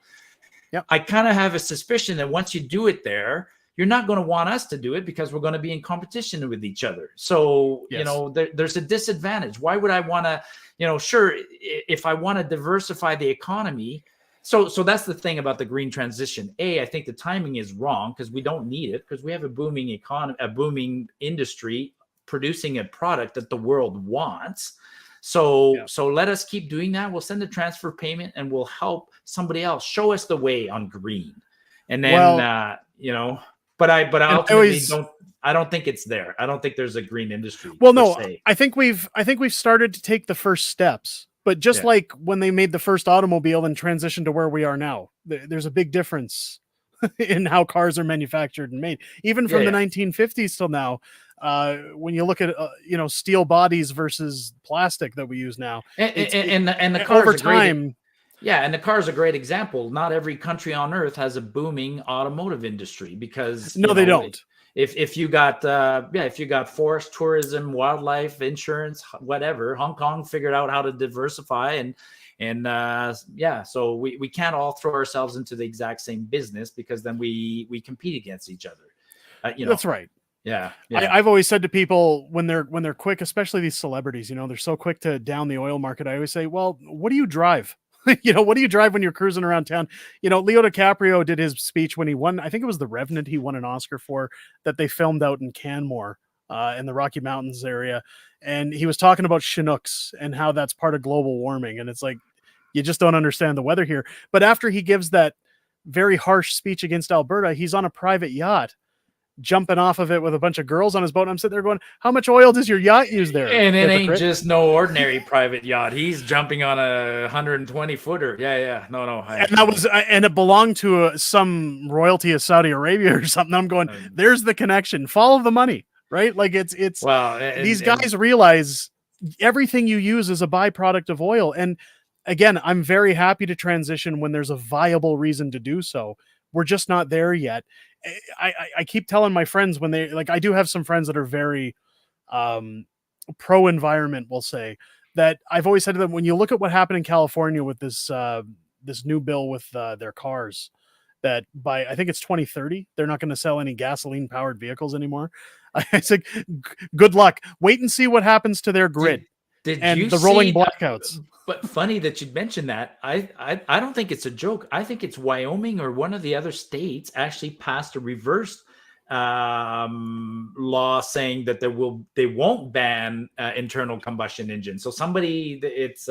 I kind of have a suspicion that once you do it there, you're not going to want us to do it because we're going to be in competition with each other. So, you know, there's a disadvantage. Why would I want to, you know, sure, if I want to diversify the economy. So that's the thing about the green transition. I think the timing is wrong because we don't need it, because we have a booming economy, a booming industry producing a product that the world wants. So let us keep doing that. We'll send a transfer payment and we'll help somebody else show us the way on green. And then, you know, but I ultimately I don't think it's there. I don't think there's a green industry. Well, no, I think we've started to take the first steps. But just like when they made the first automobile and transitioned to where we are now, there's a big difference in how cars are manufactured and made, even from the 1950s till now. When you look at you know, steel bodies versus plastic that we use now, and the cars over time. And the car is a great example. Not every country on earth has a booming automotive industry because they don't. If you got forest tourism, wildlife, insurance, whatever, Hong Kong figured out how to diversify so we can't all throw ourselves into the exact same business because then we compete against each other. You know, that's right. Yeah. I've always said to people when they're quick, especially these celebrities, you know, they're so quick to down the oil market. I always say, well, what do you drive? You know, what do you drive when you're cruising around town? You know, Leo DiCaprio did his speech when he won. I think it was The Revenant. He won an Oscar for that they filmed out in Canmore in the Rocky Mountains area. And he was talking about Chinooks and how that's part of global warming. And it's like, you just don't understand the weather here. But after he gives that very harsh speech against Alberta, he's on a private yacht, jumping off of it with a bunch of girls on his boat. And I'm sitting there going, how much oil does your yacht use there? And it ain't just no ordinary private yacht. He's jumping on a 120 footer. No. And that was, and it belonged to some royalty of Saudi Arabia or something. I'm going, there's the connection. Follow the money, right? Like it's these guys realize everything you use is a byproduct of oil. And again, I'm very happy to transition when there's a viable reason to do so. We're just not there yet. I keep telling my friends when they I do have some friends that are very pro environment, we'll say, that I've always said to them, when you look at what happened in California with this this new bill with their cars that by I think it's 2030 they're not going to sell any gasoline powered vehicles anymore. I said, good luck. Wait and see what happens to their grid Did and you the rolling see blackouts. But funny that you'd mentioned that. I don't think it's a joke. I think it's Wyoming or one of the other states actually passed a reverse law saying that they won't ban internal combustion engines. So somebody, it's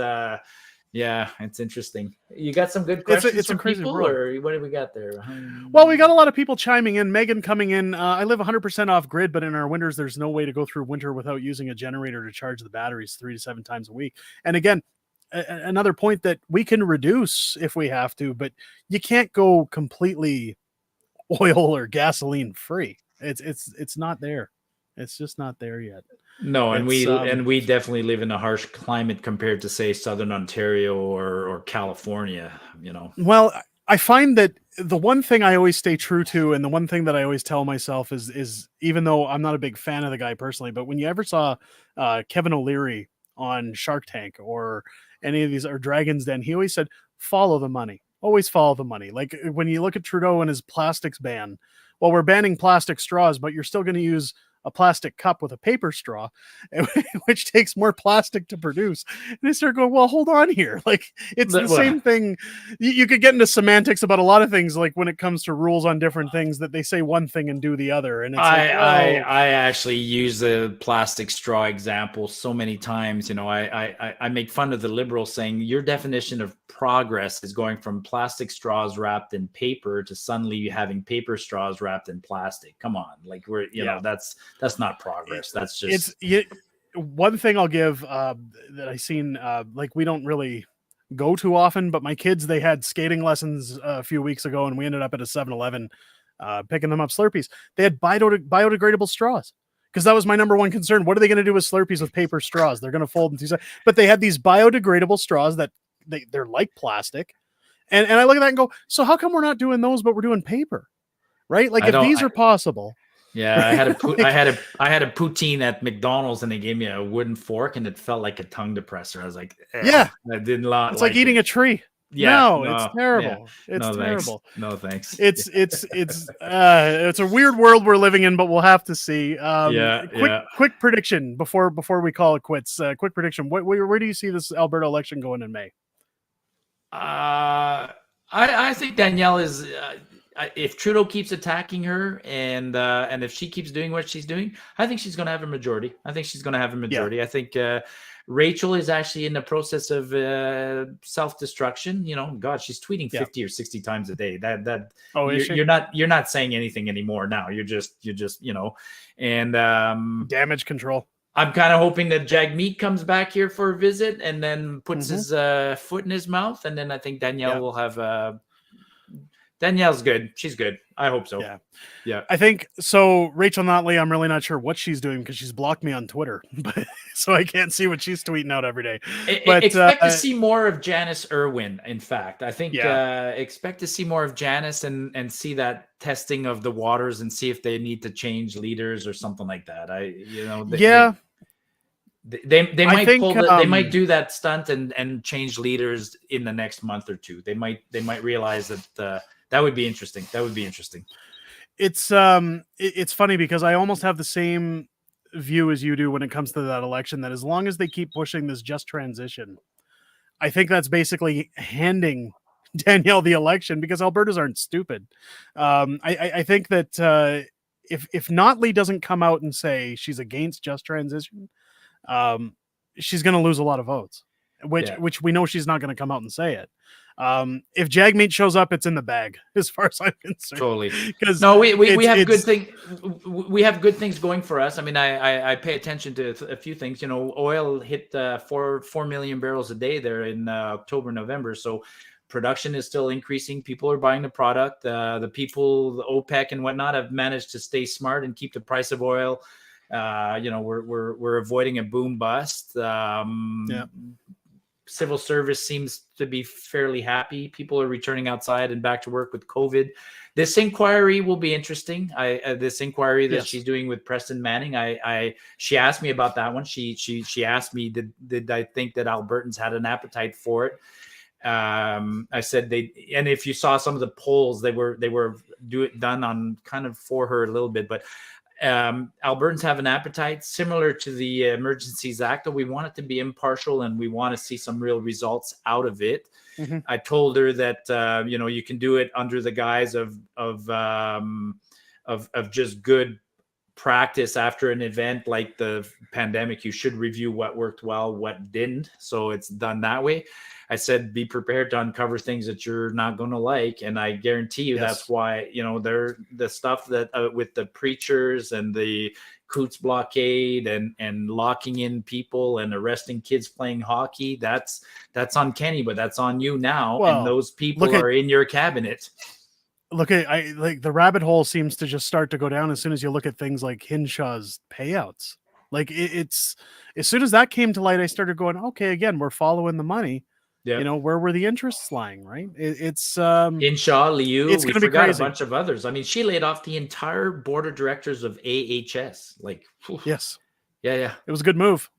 yeah, it's interesting. You got some good questions It's from a crazy people, world. or what do we got there? Well, we got a lot of people chiming in. Megan coming in. I live 100% off grid, but in our winters, there's no way to go through winter without using a generator to charge the batteries 3 to 7 times a week. And again, another point that we can reduce if we have to, but you can't go completely oil or gasoline free. It's not there. It's just not there yet. No, and we definitely live in a harsh climate compared to, say, Southern Ontario or California, you know. Well, I find that the one thing I always stay true to, and the one thing that I always tell myself is even though I'm not a big fan of the guy personally, but when you ever saw Kevin O'Leary on Shark Tank or any of these or Dragon's Den, he always said, follow the money. Always follow the money. Like when you look at Trudeau and his plastics ban, well, we're banning plastic straws, but you're still going to use a plastic cup with a paper straw, which takes more plastic to produce. And they start going, well, hold on here. Like it's the same thing. You could get into semantics about a lot of things, like when it comes to rules on different things that they say one thing and do the other. And it's I actually use the plastic straw example so many times. You know, I make fun of the liberals saying your definition of progress is going from plastic straws wrapped in paper to suddenly having paper straws wrapped in plastic. Come on, like we're you know that's not progress. That's just one thing I'll give that I seen. Like we don't really go too often, but my kids, they had skating lessons a few weeks ago, and we ended up at a 7-Eleven picking them up Slurpees. They had biodegradable straws because that was my number one concern. What are they going to do with Slurpees with paper straws? They're going to fold into, but they had these biodegradable straws that they're like plastic, and I look at that and go, so how come we're not doing those, but we're doing paper, right? Like if these are possible. Yeah, I had a poutine at McDonald's, and they gave me a wooden fork, and it felt like a tongue depressor. I was like, yeah, I did not. It's like eating a tree. Yeah, no, it's terrible. Yeah. It's terrible. Thanks. No thanks. It's a weird world we're living in, but we'll have to see. Quick prediction before we call it quits. Quick prediction. Where do you see this Alberta election going in May? I think Danielle is. If Trudeau keeps attacking her and if she keeps doing what she's doing, I think she's going to have a majority. I think Rachel is actually in the process of self-destruction. You know, God, she's tweeting 50 or 60 times a day. You're not saying anything anymore now. You're just you know, and damage control. I'm kind of hoping that Jagmeet comes back here for a visit and then puts his foot in his mouth, and then I think Danielle will have. Danielle's good. She's good. I hope so. Yeah. I think so. Rachel Notley, I'm really not sure what she's doing because she's blocked me on Twitter, so I can't see what she's tweeting out every day. But expect to see more of Janice Irwin. In fact, I think expect to see more of Janice and see that testing of the waters and see if they need to change leaders or something like that. They might do that stunt and change leaders in the next month or two. They might realize that that would be interesting. It's funny because I almost have the same view as you do when it comes to that election, that as long as they keep pushing this just transition, I think that's basically handing Danielle the election because Albertans aren't stupid. I think that if Notley doesn't come out and say she's against just transition, she's going to lose a lot of votes, which we know she's not going to come out and say it. If Jagmeet shows up, it's in the bag as far as I'm concerned. Totally. Because we have good things. We have good things going for us. I mean, I pay attention to a few things. You know, oil hit 4 million barrels a day there in October, November. So production is still increasing. People are buying the product. The people, the OPEC and whatnot, have managed to stay smart and keep the price of oil. You know, we're avoiding a boom bust. Civil service seems to be fairly happy. People are returning outside and back to work with COVID. This inquiry will be interesting. This inquiry that she's doing with Preston Manning. She asked me about that one. She asked me, did I think that Albertans had an appetite for it? I said and if you saw some of the polls, they were done on kind of for her a little bit, but Albertans have an appetite similar to the Emergencies Act, that we want it to be impartial and we want to see some real results out of it. Mm-hmm. I told her that you can do it under the guise of just good practice after an event like the pandemic. You should review what worked well, what didn't. So it's done that way. I said, be prepared to uncover things that you're not going to like. And I guarantee you that's why, they're the stuff that with the preachers and the Coots blockade and locking in people and arresting kids playing hockey. That's uncanny, but that's on you now. Well, and those people are in your cabinet. Look at the rabbit hole seems to just start to go down as soon as you look at things like Hinshaw's payouts. Like it's as soon as that came to light, I started going, okay, again, we're following the money. Yeah, where were the interests lying, right? It's Hinshaw, Liu. It's going to be crazy. A bunch of others. I mean, she laid off the entire board of directors of AHS. Like, whew. Yes, yeah, it was a good move.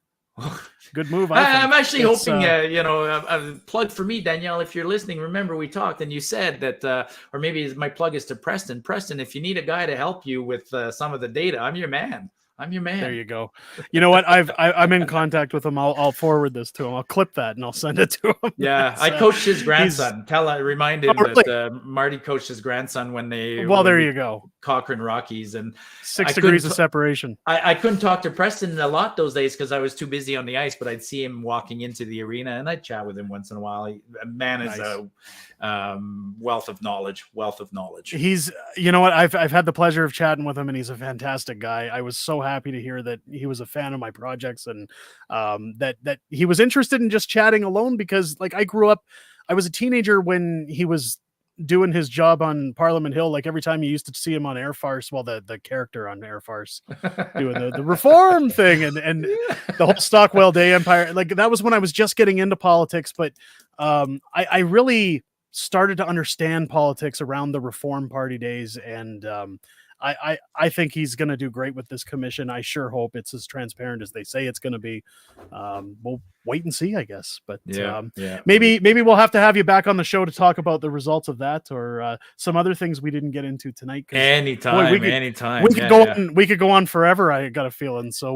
Good move. I'm actually hoping, a plug for me, Danielle, if you're listening. Remember, we talked and you said that, or maybe my plug is to Preston. Preston, if you need a guy to help you with some of the data, I'm your man. There you go. You know what? I'm in contact with him. I'll forward this to him. I'll clip that and I'll send it to him. Yeah, I coached his grandson. Remind him that Marty coached his grandson when they. Well, there you go. Cochrane Rockies and 6 degrees of separation. I couldn't talk to Preston a lot those days because I was too busy on the ice. But I'd see him walking into the arena and I'd chat with him once in a while. Man is a wealth of knowledge. He's, you know what? I've had the pleasure of chatting with him, and he's a fantastic guy. I was so happy to hear that he was a fan of my projects, and that he was interested in just chatting alone, because like I was a teenager when he was doing his job on Parliament Hill. Like every time you used to see him on Air Farce, well, the character on Air Farce doing the reform thing and the whole Stockwell Day Empire. Like that was when I was just getting into politics, but I really started to understand politics around the Reform Party days, and I think he's going to do great with this commission. I sure hope it's as transparent as they say it's going to be. We'll wait and see, I guess. But maybe we'll have to have you back on the show to talk about the results of that, or some other things we didn't get into tonight. Anytime. We could go on forever. I got a feeling. So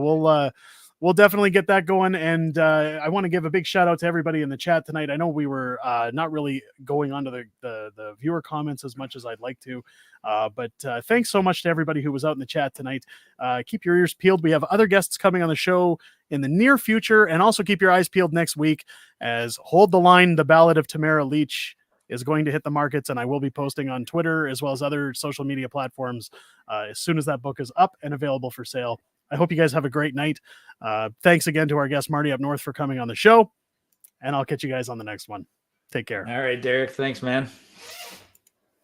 we'll definitely get that going. And I want to give a big shout out to everybody in the chat tonight. I know we were not really going on to the viewer comments as much as I'd like to. But thanks so much to everybody who was out in the chat tonight. Keep your ears peeled. We have other guests coming on the show in the near future. And also keep your eyes peeled next week, as Hold the Line, The Ballad of Tamara Leach, is going to hit the markets, and I will be posting on Twitter as well as other social media platforms as soon as that book is up and available for sale. I hope you guys have a great night. Thanks again to our guest, Marty Up North, for coming on the show, and I'll catch you guys on the next one. Take care. All right, Derek. Thanks, man.